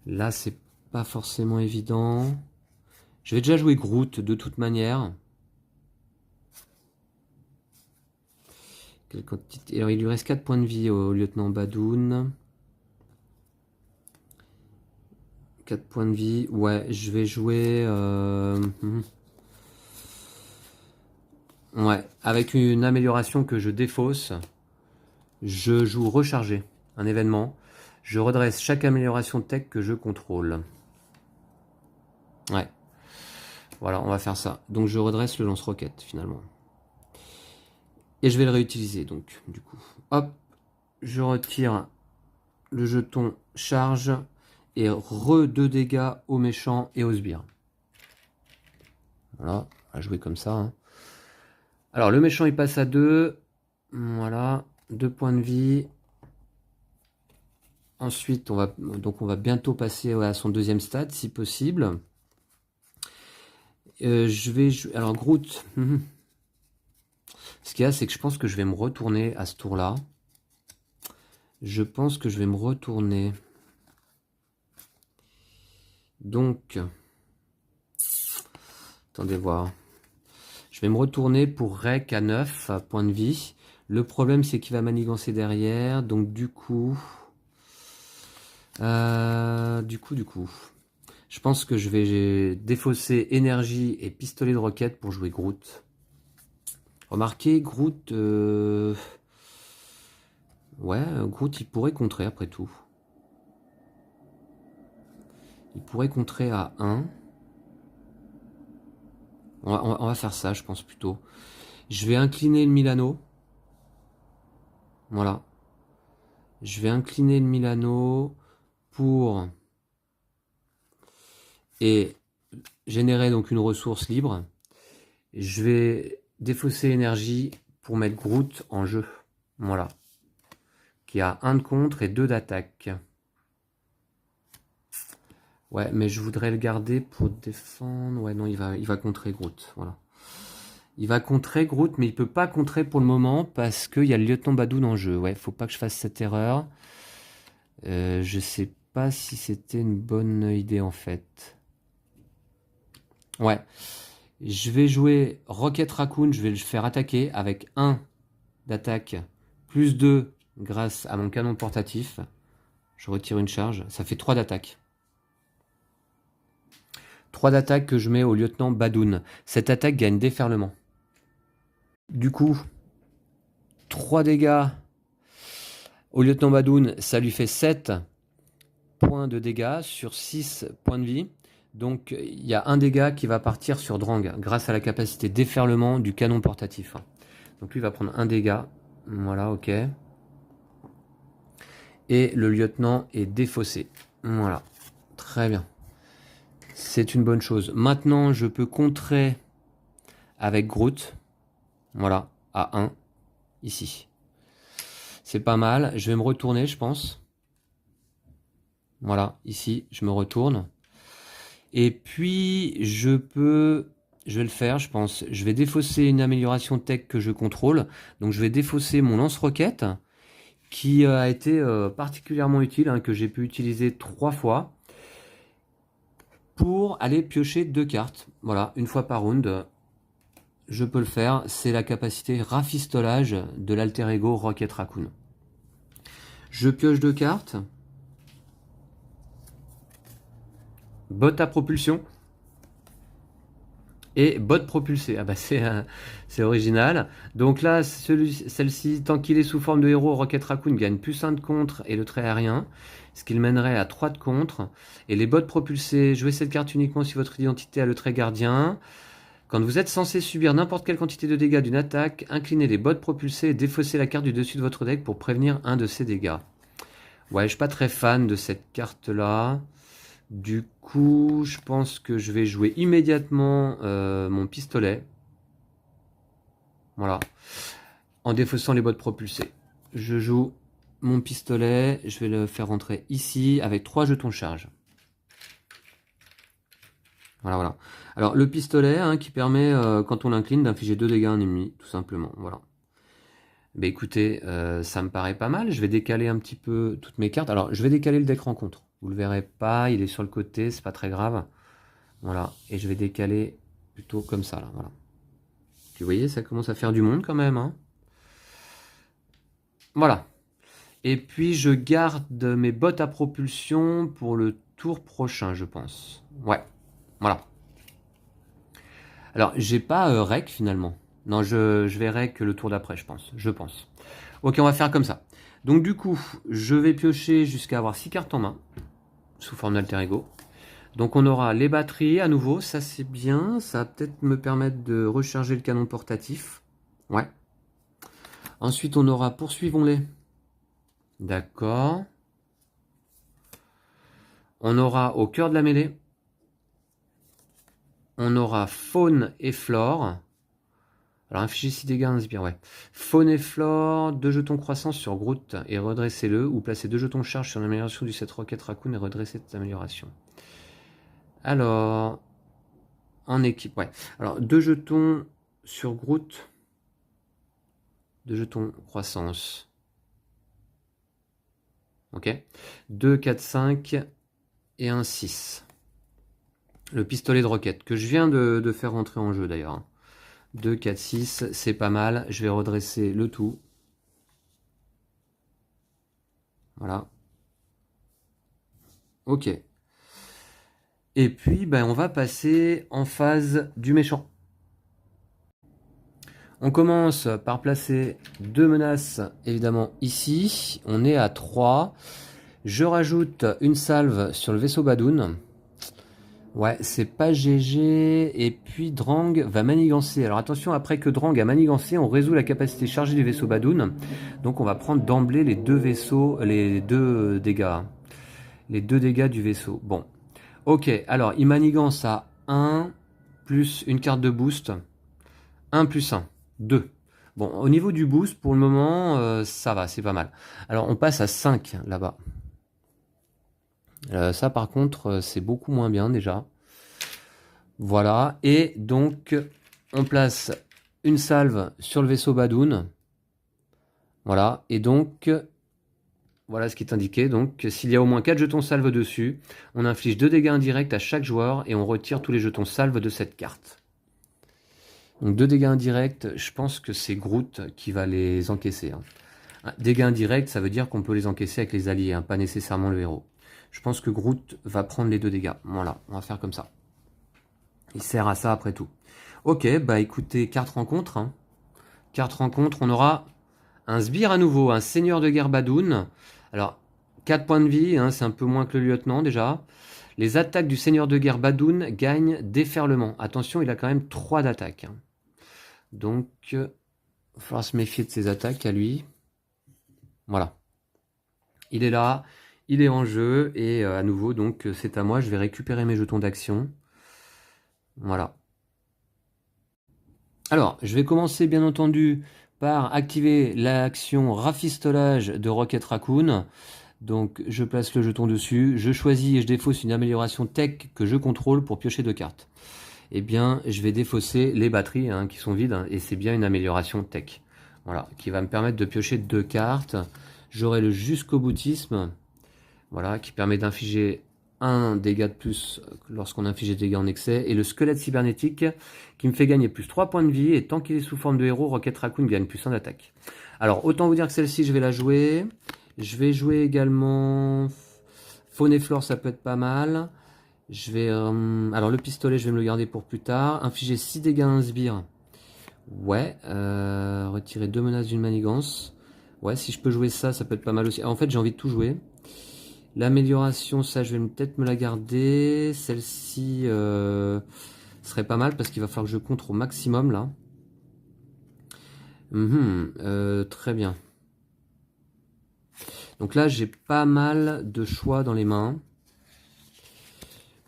Là, c'est pas forcément évident. Je vais déjà jouer Groot de toute manière. Alors, il lui reste 4 points de vie au lieutenant Badoun. 4 points de vie. Ouais, je vais jouer... Ouais, avec une amélioration que je défausse. Je joue recharger, un événement. Je redresse chaque amélioration tech que je contrôle. Ouais. Voilà, on va faire ça. Donc je redresse le lance-roquette finalement. Et je vais le réutiliser donc, du coup. Hop, je retire le jeton charge et re 2 dégâts aux méchants et aux sbires. Voilà, on va jouer comme ça. Hein. Alors le méchant il passe à 2. Voilà, 2 points de vie. Ensuite, on va bientôt passer à son deuxième stade, si possible. Je vais jouer... Alors, Groot. Ce qu'il y a, c'est que je pense que je vais me retourner à ce tour-là. Je pense que je vais me retourner. Donc... Attendez voir. Je vais me retourner pour Rek à 9 points de vie. Le problème, c'est qu'il va manigancer derrière. Donc, du coup... Je pense que je vais défausser énergie et pistolet de roquette pour jouer Groot. Remarquez, Groot... Ouais, Groot, il pourrait contrer après tout. Il pourrait contrer à 1. On va faire ça, je pense plutôt. Je vais incliner le Milano. Voilà. Je vais incliner le Milano pour... Et générer donc une ressource libre. Je vais défausser énergie pour mettre Groot en jeu. Voilà. Qui a 1 de contre et 2 d'attaque. Ouais, mais je voudrais le garder pour défendre. Ouais, non, il va contrer Groot. Voilà. Il va contrer Groot, mais il peut pas contrer pour le moment parce qu'il y a le lieutenant Badoun en jeu. Ouais, faut pas que je fasse cette erreur. Je sais pas si c'était une bonne idée en fait. Ouais. Je vais jouer Rocket Raccoon, je vais le faire attaquer avec 1 d'attaque, plus 2 grâce à mon canon portatif. Je retire une charge, ça fait 3 d'attaque. 3 d'attaque que je mets au lieutenant Badoun. Cette attaque gagne déferlement. Du coup, 3 dégâts au lieutenant Badoun, ça lui fait 7 points de dégâts sur 6 points de vie. Donc il y a un dégât qui va partir sur Drang grâce à la capacité déferlement du canon portatif. Donc lui va prendre un dégât. Voilà, ok. Et le lieutenant est défaussé. Voilà, très bien. C'est une bonne chose. Maintenant, je peux contrer avec Groot. Voilà, à 1, ici. C'est pas mal. Je vais me retourner, je pense. Voilà, ici, je me retourne. Et puis, je vais le faire, je pense. Je vais défausser une amélioration tech que je contrôle. Donc, je vais défausser mon lance-roquette, qui a été particulièrement utile, hein, que j'ai pu utiliser 3 fois, pour aller piocher 2 cartes. Voilà, une fois par round. Je peux le faire. C'est la capacité rafistolage de l'alter ego Rocket Raccoon. Je pioche 2 cartes. Botte à propulsion. Et botte propulsée. Ah bah c'est original. Donc là, celle-ci, tant qu'il est sous forme de héros, Rocket Raccoon gagne plus 1 de contre et le trait aérien. Ce qui le mènerait à 3 de contre. Et les bottes propulsées, jouez cette carte uniquement si votre identité a le trait gardien. Quand vous êtes censé subir n'importe quelle quantité de dégâts d'une attaque, inclinez les bottes propulsées et défaussez la carte du dessus de votre deck pour prévenir un de ces dégâts. Ouais, je suis pas très fan de cette carte-là. Du coup, je pense que je vais jouer immédiatement mon pistolet. Voilà. En défaussant les bottes propulsées. Je joue mon pistolet. Je vais le faire rentrer ici avec 3 jetons de charge. Voilà, voilà. Alors, le pistolet, hein, qui permet, quand on l'incline, d'infliger 2 dégâts à un ennemi, tout simplement. Voilà. Bah écoutez, ça me paraît pas mal. Je vais décaler un petit peu toutes mes cartes. Alors, je vais décaler le deck rencontre. Vous le verrez pas, il est sur le côté, c'est pas très grave. Voilà. Et je vais décaler plutôt comme ça, là. Voilà. Vous voyez, ça commence à faire du monde quand même, hein. Voilà. Et puis, je garde mes bottes à propulsion pour le tour prochain, je pense. Ouais. Voilà. Alors, j'ai pas rec finalement. Non, je vais rec le tour d'après, je pense. Je pense. Ok, on va faire comme ça. Donc du coup, je vais piocher jusqu'à avoir 6 cartes en main, sous forme d'alter ego. Donc on aura les batteries à nouveau, ça c'est bien. Ça va peut-être me permettre de recharger le canon portatif. Ouais. Ensuite, on aura poursuivons-les. D'accord. On aura au cœur de la mêlée. On aura faune et flore. Alors, infligez 6 dégâts, inspire, ouais. Faune et flore, 2 jetons croissance sur Groot et redressez-le, ou placez 2 jetons charge sur l'amélioration du set Rocket Raccoon et redressez cette amélioration. Alors, en équipe, ouais. Alors, 2 jetons sur Groot, 2 jetons croissance. Ok. 2, 4, 5 et un 6. Le pistolet de roquette, que je viens de faire rentrer en jeu d'ailleurs. 2, 4, 6, c'est pas mal. Je vais redresser le tout. Voilà. Ok. Et puis, ben, on va passer en phase du méchant. On commence par placer 2 menaces, évidemment, ici. On est à 3. Je rajoute une salve sur le vaisseau Badoon. Ouais, c'est pas GG. Et puis Drang va manigancer. Alors attention, après que Drang a manigancé, on résout la capacité chargée du vaisseau Badoon. Donc on va prendre d'emblée les 2 vaisseaux, les 2 dégâts. Les 2 dégâts du vaisseau. Bon. Ok, alors il manigance à 1 plus une carte de boost. 1 plus 1, 2. Bon, au niveau du boost, pour le moment, ça va, c'est pas mal. Alors on passe à 5 là-bas. Ça par contre, c'est beaucoup moins bien déjà. Voilà, et donc on place une salve sur le vaisseau Badoon. Voilà, et donc voilà ce qui est indiqué. Donc s'il y a au moins 4 jetons salve dessus, on inflige 2 dégâts indirects à chaque joueur et on retire tous les jetons salve de cette carte. Donc 2 dégâts indirects, je pense que c'est Groot qui va les encaisser. Dégâts indirects, ça veut dire qu'on peut les encaisser avec les alliés, pas nécessairement le héros. Je pense que Groot va prendre les 2 dégâts. Voilà, on va faire comme ça. Il sert à ça après tout. Ok, bah écoutez, carte rencontre. Carte rencontre, on aura un sbire à nouveau, un seigneur de guerre Badoon. Alors, 4 points de vie, c'est un peu moins que le lieutenant déjà. Les attaques du seigneur de guerre Badoon gagnent déferlement. Attention, il a quand même 3 d'attaque. Donc, il va falloir se méfier de ses attaques à lui. Voilà. Il est là, il est en jeu, et à nouveau, donc c'est à moi, je vais récupérer mes jetons d'action. Voilà. Alors, je vais commencer bien entendu par activer l'action rafistolage de Rocket Raccoon. Donc, je place le jeton dessus, je choisis et je défausse une amélioration tech que je contrôle pour piocher 2 cartes. Eh bien, je vais défausser les batteries qui sont vides, et c'est bien une amélioration tech. Voilà, qui va me permettre de piocher 2 cartes. J'aurai le jusqu'au boutisme, voilà, qui permet d'infliger un dégât de plus lorsqu'on inflige des dégâts en excès, et le squelette cybernétique qui me fait gagner plus 3 points de vie, et tant qu'il est sous forme de héros, Rocket Raccoon gagne plus 1 d'attaque. Alors, autant vous dire que celle-ci, je vais la jouer. Je vais jouer également Faune et Flore, ça peut être pas mal. Je vais, alors le pistolet, je vais me le garder pour plus tard. Infliger 6 dégâts à un sbire. Ouais, retirer 2 menaces d'une manigance. Ouais, si je peux jouer ça, ça peut être pas mal aussi. En fait, j'ai envie de tout jouer. L'amélioration, ça, je vais peut-être me la garder. Celle-ci serait pas mal parce qu'il va falloir que je contre au maximum, là. Très bien. Donc là, j'ai pas mal de choix dans les mains.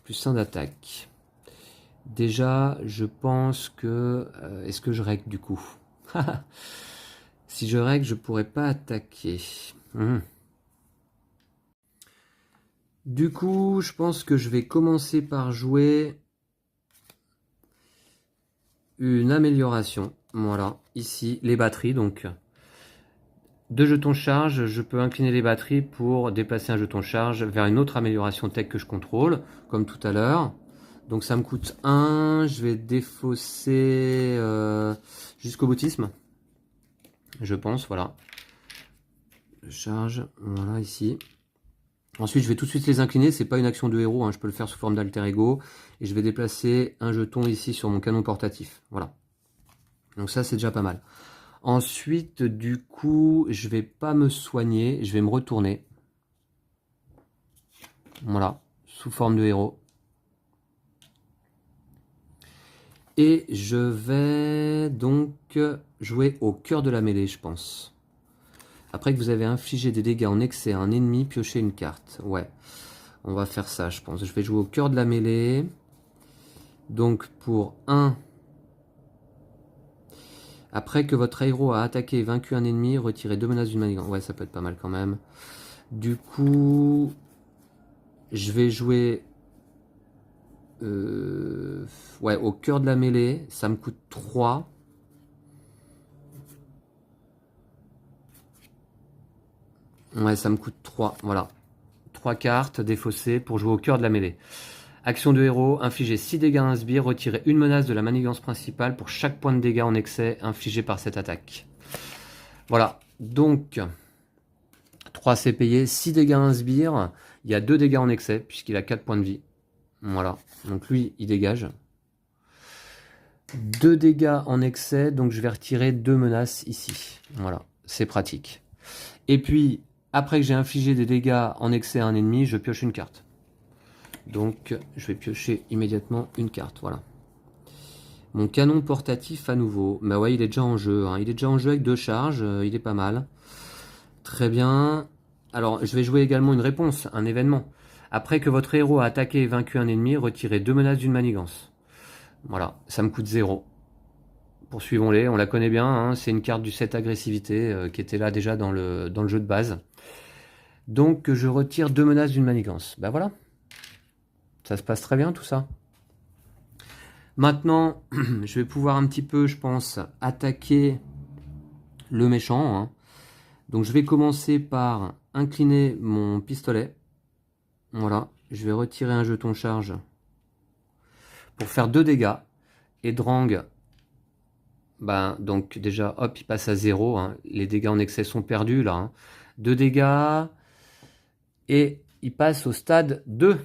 Plus 1 d'attaque. Déjà, je pense que... est-ce que je règle du coup? Si je règle, je pourrais pas attaquer. Du coup, je pense que je vais commencer par jouer une amélioration. Voilà, ici, les batteries. Donc, 2 jetons charge, je peux incliner les batteries pour déplacer un jeton charge vers une autre amélioration tech que je contrôle, comme tout à l'heure. Donc ça me coûte 1, je vais défausser jusqu'au boutisme, je pense, voilà. Charge, voilà, ici. Ensuite, je vais tout de suite les incliner, c'est pas une action de héros, hein, je peux le faire sous forme d'alter ego. Et je vais déplacer un jeton ici sur mon canon portatif, voilà. Donc ça, c'est déjà pas mal. Ensuite, du coup, je vais pas me soigner, je vais me retourner. Voilà, sous forme de héros. Et je vais donc jouer au cœur de la mêlée, je pense. Après que vous avez infligé des dégâts en excès à un ennemi, piochez une carte. Ouais, on va faire ça, je pense. Je vais jouer au cœur de la mêlée. Donc pour 1... Après que votre héros a attaqué et vaincu un ennemi, retirez 2 menaces d'une manigance. Ouais, ça peut être pas mal quand même. Du coup, je vais jouer ouais, au cœur de la mêlée. Ça me coûte 3. Ouais, ça me coûte 3. Voilà. 3 cartes défaussées pour jouer au cœur de la mêlée. Action de héros, infligez 6 dégâts à un sbire, retirez une menace de la manigance principale pour chaque point de dégâts en excès infligé par cette attaque. Voilà, donc 3 c'est payé, 6 dégâts à un sbire, il y a 2 dégâts en excès puisqu'il a 4 points de vie. Voilà, donc lui il dégage. 2 dégâts en excès, donc je vais retirer 2 menaces ici. Voilà, c'est pratique. Et puis, après que j'ai infligé des dégâts en excès à un ennemi, je pioche une carte. Donc, je vais piocher immédiatement une carte, voilà. Mon canon portatif à nouveau. Bah ouais, il est déjà en jeu. Hein. Il est déjà en jeu avec 2 charges, il est pas mal. Très bien. Alors, je vais jouer également une réponse, un événement. Après que votre héros a attaqué et vaincu un ennemi, retirez 2 menaces d'une manigance. Voilà, ça me coûte 0. Poursuivons-les, on la connaît bien, hein. C'est une carte du set agressivité qui était là déjà dans le jeu de base. Donc, je retire 2 menaces d'une manigance. Bah voilà. Ça se passe très bien tout ça. Maintenant, je vais pouvoir un petit peu, je pense, attaquer le méchant. Hein. Donc je vais commencer par incliner mon pistolet. Voilà, je vais retirer un jeton charge pour faire 2 dégâts. Et Drang, ben, donc déjà, hop, il passe à 0. Hein. Les dégâts en excès sont perdus là. Hein. 2 dégâts. Et il passe au stade 2.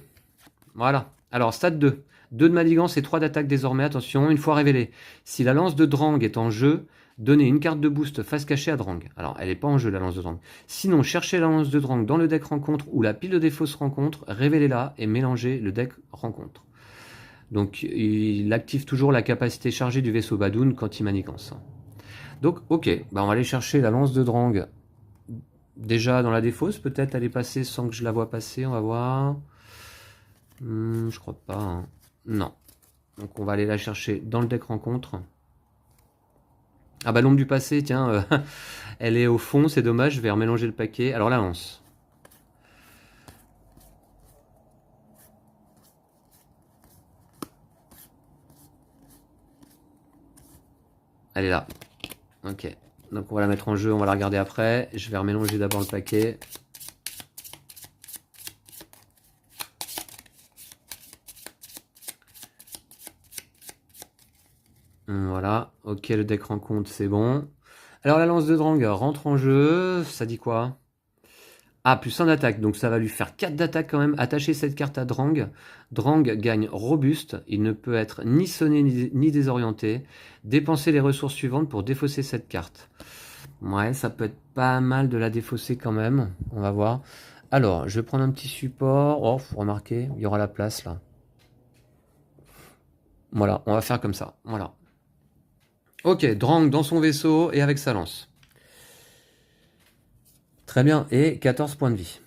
Voilà. Alors, stade 2. 2 de manigance et 3 d'attaque désormais. Attention, une fois révélée. Si la lance de Drang est en jeu, donnez une carte de boost face cachée à Drang. Alors, elle n'est pas en jeu, la lance de Drang. Sinon, cherchez la lance de Drang dans le deck rencontre ou la pile de défausse rencontre, révélez-la et mélangez le deck rencontre. Donc, il active toujours la capacité chargée du vaisseau Badoon quand il manigance. Donc, ok, bah on va aller chercher la lance de Drang. Déjà dans la défausse, peut-être elle est passée sans que je la vois passer, on va voir. Je crois pas. Hein. Non. Donc on va aller la chercher dans le deck rencontre. Ah bah l'ombre du passé, tiens, elle est au fond, c'est dommage, je vais remélanger le paquet. Alors la lance. Elle est là. Ok. Donc on va la mettre en jeu, on va la regarder après. Je vais remélanger d'abord le paquet. Voilà, ok, le deck rencontre, c'est bon. Alors la lance de Drang rentre en jeu, ça dit quoi? Ah, plus 1 d'attaque, donc ça va lui faire 4 d'attaque quand même. Attachez cette carte à Drang. Drang gagne robuste, il ne peut être ni sonné ni désorienté. Dépensez les ressources suivantes pour défausser cette carte. Ouais, ça peut être pas mal de la défausser quand même, on va voir. Alors, je vais prendre un petit support. Oh, faut remarquer, il y aura la place là. Voilà, on va faire comme ça, voilà. Ok, Drang dans son vaisseau et avec sa lance. Très bien, et 14 points de vie.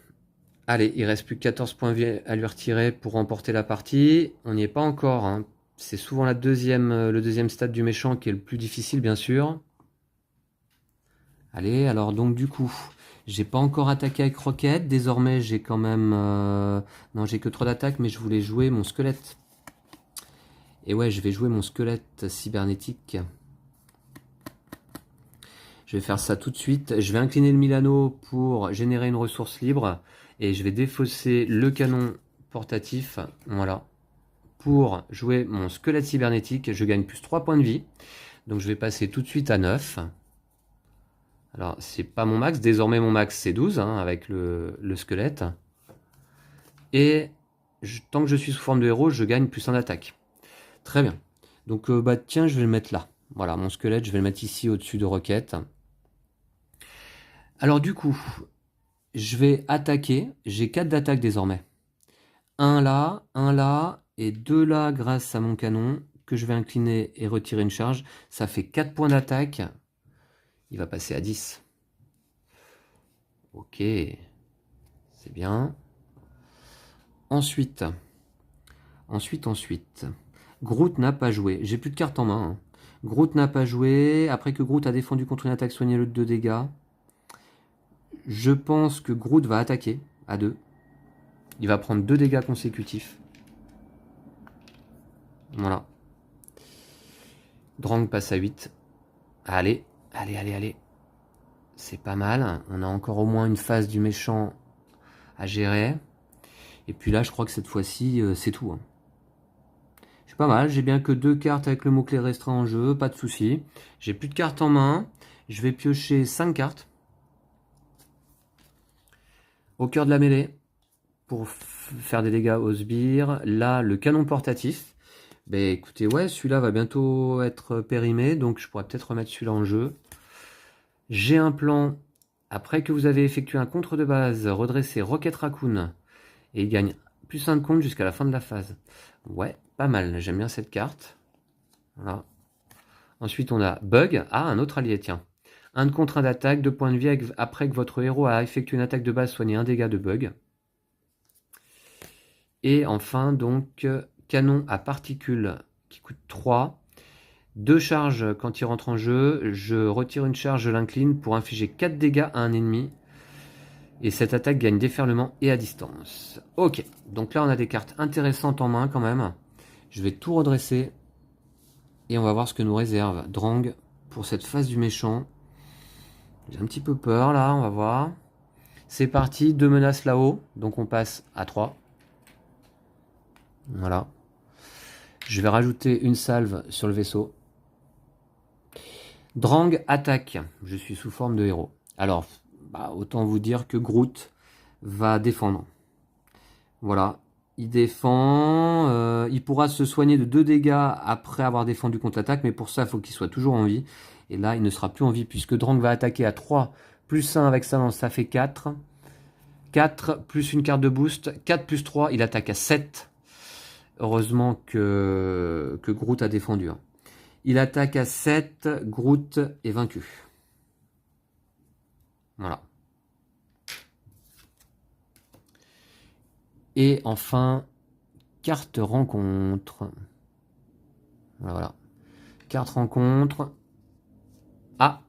Allez, il reste plus que 14 points de vie à lui retirer pour remporter la partie. On n'y est pas encore. Hein. C'est souvent le deuxième stade du méchant qui est le plus difficile, bien sûr. Allez, alors donc du coup, j'ai pas encore attaqué avec Rocket. Désormais, j'ai quand même... Non, j'ai que 3 d'attaque, mais je voulais jouer mon squelette. Et ouais, je vais jouer mon squelette cybernétique. Je vais faire ça tout de suite. Je vais incliner le Milano pour générer une ressource libre. Et je vais défausser le canon portatif. Voilà. Pour jouer mon squelette cybernétique, je gagne plus 3 points de vie. Donc je vais passer tout de suite à 9. Alors, c'est pas mon max. Désormais, mon max, c'est 12 hein, avec le squelette. Et tant que je suis sous forme de héros, je gagne plus 1 d'attaque. Très bien. Donc, bah tiens, je vais le mettre là. Voilà, mon squelette, je vais le mettre ici au-dessus de Rocket. Alors du coup, je vais attaquer. J'ai 4 d'attaque désormais. Un là, et 2 là grâce à mon canon que je vais incliner et retirer une charge. Ça fait 4 points d'attaque. Il va passer à 10. Ok, c'est bien. Ensuite. Groot n'a pas joué. J'ai plus de cartes en main. Hein. Groot n'a pas joué. Après que Groot a défendu contre une attaque, soignez-le de 2 dégâts. Je pense que Groot va attaquer à 2. Il va prendre 2 dégâts consécutifs. Voilà. Drang passe à 8. Allez. C'est pas mal. On a encore au moins une phase du méchant à gérer. Et puis là, je crois que cette fois-ci, c'est tout. Hein. C'est pas mal. J'ai bien que 2 cartes avec le mot-clé restreint en jeu. Pas de souci. J'ai plus de cartes en main. Je vais piocher 5 cartes. Au cœur de la mêlée. Pour faire des dégâts aux sbires. Là, le canon portatif. Ben écoutez, ouais, celui-là va bientôt être périmé. Donc je pourrais peut-être remettre celui-là en jeu. J'ai un plan. Après que vous avez effectué un contre de base, redresser Rocket Raccoon. Et il gagne plus 1 de compte jusqu'à la fin de la phase. Ouais, pas mal. J'aime bien cette carte. Voilà. Ensuite, on a Bug. Ah, un autre allié, tiens. 1 de contre, 1 d'attaque, 2 points de vie après que votre héros a effectué une attaque de base, soignez 1 dégât de Bug. Et enfin, donc, canon à particules qui coûte 3. 2 charges quand il rentre en jeu. Je retire une charge, je l'incline pour infliger 4 dégâts à un ennemi. Et cette attaque gagne déferlement et à distance. Ok, donc là on a des cartes intéressantes en main quand même. Je vais tout redresser. Et on va voir ce que nous réserve Drang pour cette phase du méchant. J'ai un petit peu peur là, on va voir. C'est parti, 2 menaces là-haut. Donc on passe à 3. Voilà. Je vais rajouter une salve sur le vaisseau. Drang attaque. Je suis sous forme de héros. Alors, autant vous dire que Groot va défendre. Voilà. Il défend. Il pourra se soigner de 2 dégâts après avoir défendu contre-attaque. Mais pour ça, il faut qu'il soit toujours en vie. Et là, il ne sera plus en vie puisque Drang va attaquer à 3. Plus 1 avec sa lance, ça fait 4. 4 plus une carte de boost. 4 plus 3, il attaque à 7. Heureusement que Groot a défendu. Hein. Il attaque à 7. Groot est vaincu. Voilà. Et enfin, carte rencontre. Voilà. Carte rencontre. Ah,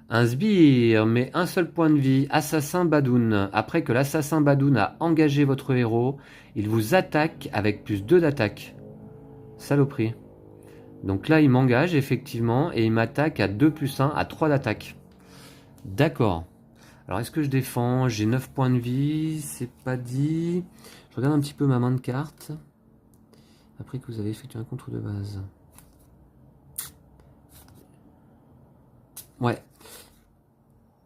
un sbire, mais un seul point de vie. Assassin Badoun. Après que l'assassin Badoun a engagé votre héros, il vous attaque avec plus 2 d'attaque. Saloperie. Donc là, il m'engage effectivement et il m'attaque à 2 plus 1 à 3 d'attaque. D'accord. Alors, est-ce que je défends? J'ai 9 points de vie, c'est pas dit. Je regarde un petit peu ma main de cartes. Après que vous avez effectué un contre de base. Ouais.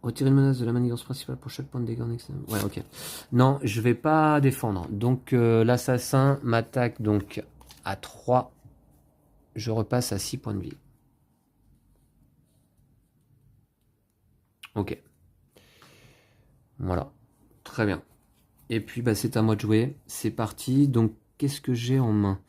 Retirer une menace de la manigance principale pour chaque point de dégâts en externe. Ouais, ok. Non, je vais pas défendre. Donc, l'assassin m'attaque donc à 3. Je repasse à 6 points de vie. Ok. Voilà. Très bien. Et puis, c'est à moi de jouer. C'est parti. Donc, qu'est-ce que j'ai en main?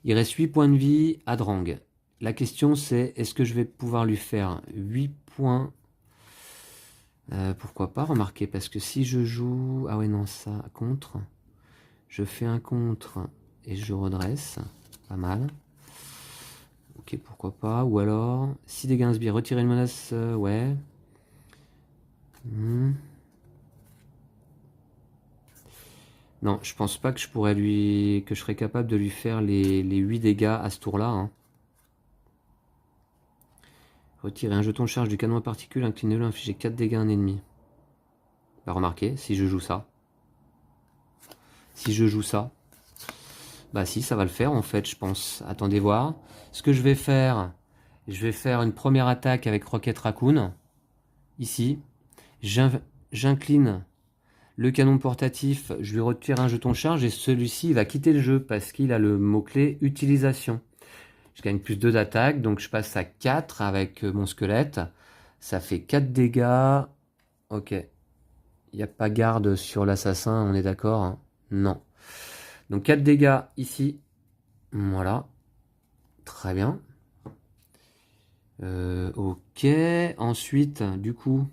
Il reste 8 points de vie à Drang. La question, c'est est-ce que je vais pouvoir lui faire 8 points? Pourquoi pas, remarquez, parce que si je joue... Ah ouais, non, ça, contre. Je fais un contre et je redresse. Pas mal. Ok, pourquoi pas. Ou alors, 6 dégâts inspirés, retirer une menace, ouais. Non, je pense pas que je pourrais que je serais capable de lui faire les 8 dégâts à ce tour-là. Hein. Retirer un jeton de charge du canon à particules, inclinez-le, infliger 4 dégâts à un ennemi. Bah remarquez, si je joue ça. Si je joue ça. Bah si, ça va le faire en fait, je pense. Attendez voir. Ce que je vais faire une première attaque avec Rocket Raccoon. Ici. J'incline le canon portatif, je lui retire un jeton de charge et celui-ci va quitter le jeu parce qu'il a le mot-clé utilisation. Je gagne plus 2 d'attaque, donc je passe à 4 avec mon squelette. Ça fait 4 dégâts. Ok. Il n'y a pas garde sur l'assassin, on est d'accord hein? Non. Donc 4 dégâts ici. Voilà. Très bien. Ok. Ensuite, du coup,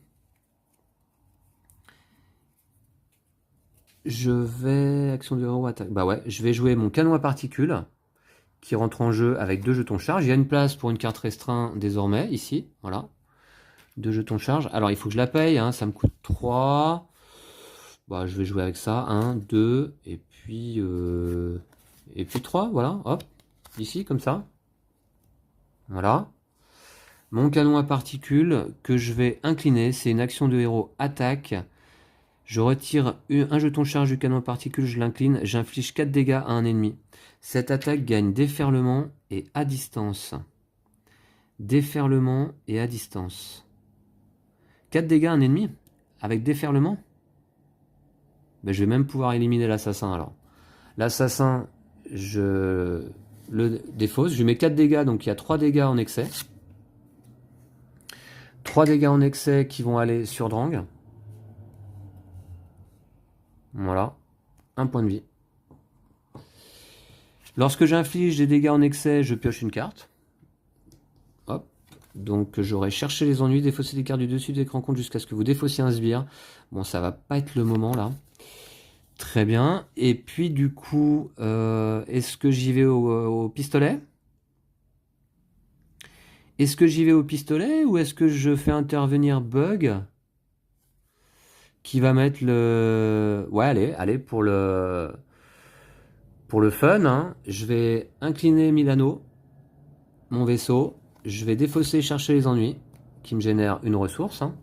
je vais... Action de héros, attaque. Bah ouais, je vais jouer mon canon à particules qui rentre en jeu avec 2 jetons charge. Il y a une place pour une carte restreint désormais, ici. Voilà. 2 jetons charge. Alors, il faut que je la paye. Hein, ça me coûte 3. Bah, je vais jouer avec ça. 1, 2, et puis 3. Voilà, hop. Ici, comme ça. Voilà. Mon canon à particules que je vais incliner. C'est une action de héros attaque. Je retire un jeton charge du canon à particules, je l'incline, j'inflige 4 dégâts à un ennemi. Cette attaque gagne déferlement et à distance. Déferlement et à distance. 4 dégâts à un ennemi avec déferlement. Ben, je vais même pouvoir éliminer l'assassin alors. L'assassin, je le défausse. Je lui mets 4 dégâts, donc il y a 3 dégâts en excès. 3 dégâts en excès qui vont aller sur Drang. Voilà. 1 point de vie. Lorsque j'inflige des dégâts en excès, je pioche une carte. Hop. Donc j'aurai cherché les ennuis, défausser des cartes du dessus de l'écran compte jusqu'à ce que vous défaussiez un sbire. Bon, ça va pas être le moment là. Très bien. Et puis du coup, est-ce que j'y vais au pistolet? Est-ce que j'y vais au pistolet ou est-ce que je fais intervenir Bug qui va mettre le... Ouais, allez, pour le fun, hein, je vais incliner Milano, mon vaisseau. Je vais défausser chercher les ennuis, qui me génère une ressource, hein,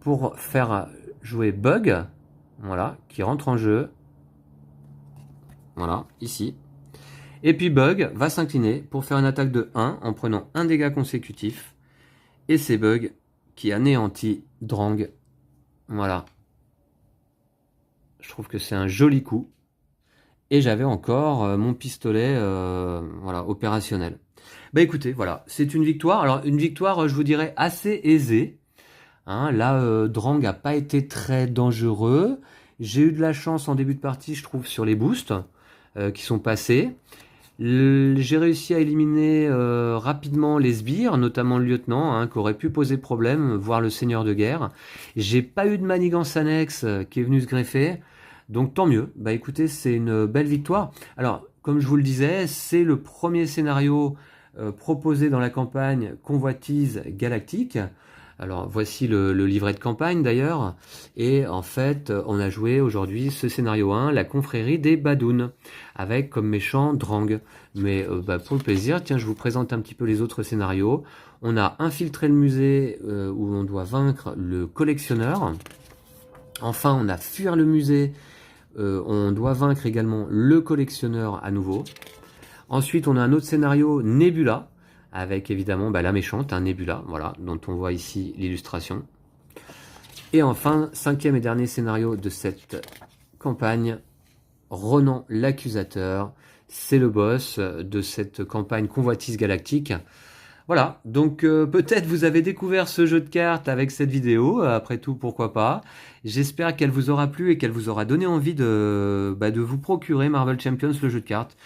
pour faire jouer Bug, voilà, qui rentre en jeu. Voilà, ici. Et puis Bug va s'incliner pour faire une attaque de 1 en prenant un dégât consécutif. Et c'est Bug qui anéantit Drang. Voilà. Je trouve que c'est un joli coup. Et j'avais encore mon pistolet voilà, opérationnel. Bah écoutez, voilà, c'est une victoire. Alors une victoire, je vous dirais, assez aisée. Hein, là, Drang n'a pas été très dangereux. J'ai eu de la chance en début de partie, je trouve, sur les boosts qui sont passés. J'ai réussi à éliminer rapidement les sbires, notamment le lieutenant, hein, qui aurait pu poser problème, voire le seigneur de guerre. J'ai pas eu de manigance annexe qui est venu se greffer, donc tant mieux. Bah écoutez, c'est une belle victoire. Alors, comme je vous le disais, c'est le premier scénario proposé dans la campagne Convoitise Galactique. Alors voici le livret de campagne d'ailleurs, et en fait on a joué aujourd'hui ce scénario 1, la confrérie des Badouns, avec comme méchant Drang. Mais pour le plaisir, tiens, je vous présente un petit peu les autres scénarios. On a infiltré le musée où on doit vaincre le collectionneur. Enfin, on a fuir le musée, on doit vaincre également le collectionneur à nouveau. Ensuite, on a un autre scénario, Nebula, avec évidemment la méchante, un Nebula, voilà, dont on voit ici l'illustration. Et enfin, cinquième et dernier scénario de cette campagne, Ronan l'accusateur. C'est le boss de cette campagne Convoitise Galactique. Voilà, donc peut-être vous avez découvert ce jeu de cartes avec cette vidéo, après tout pourquoi pas. J'espère qu'elle vous aura plu et qu'elle vous aura donné envie de vous procurer Marvel Champions, le jeu de cartes.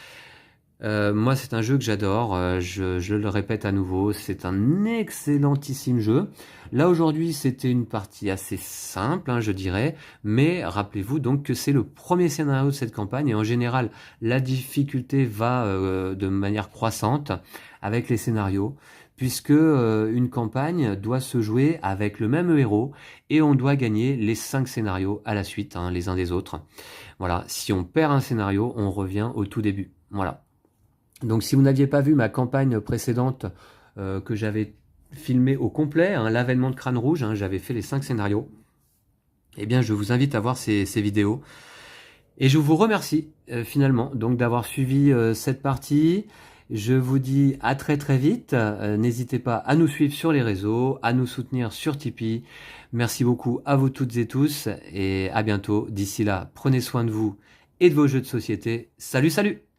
Moi c'est un jeu que j'adore, je le répète à nouveau, c'est un excellentissime jeu. Là aujourd'hui c'était une partie assez simple, hein, je dirais, mais rappelez-vous donc que c'est le premier scénario de cette campagne et en général la difficulté va de manière croissante avec les scénarios, puisque une campagne doit se jouer avec le même héros et on doit gagner les 5 scénarios à la suite, hein, les uns des autres. Voilà, si on perd un scénario, on revient au tout début. Voilà. Donc si vous n'aviez pas vu ma campagne précédente que j'avais filmée au complet, hein, l'avènement de Crâne Rouge, hein, j'avais fait les 5 scénarios, eh bien je vous invite à voir ces vidéos. Et je vous remercie finalement donc d'avoir suivi cette partie. Je vous dis à très très vite. N'hésitez pas à nous suivre sur les réseaux, à nous soutenir sur Tipeee. Merci beaucoup à vous toutes et tous et à bientôt. D'ici là, prenez soin de vous et de vos jeux de société. Salut, salut!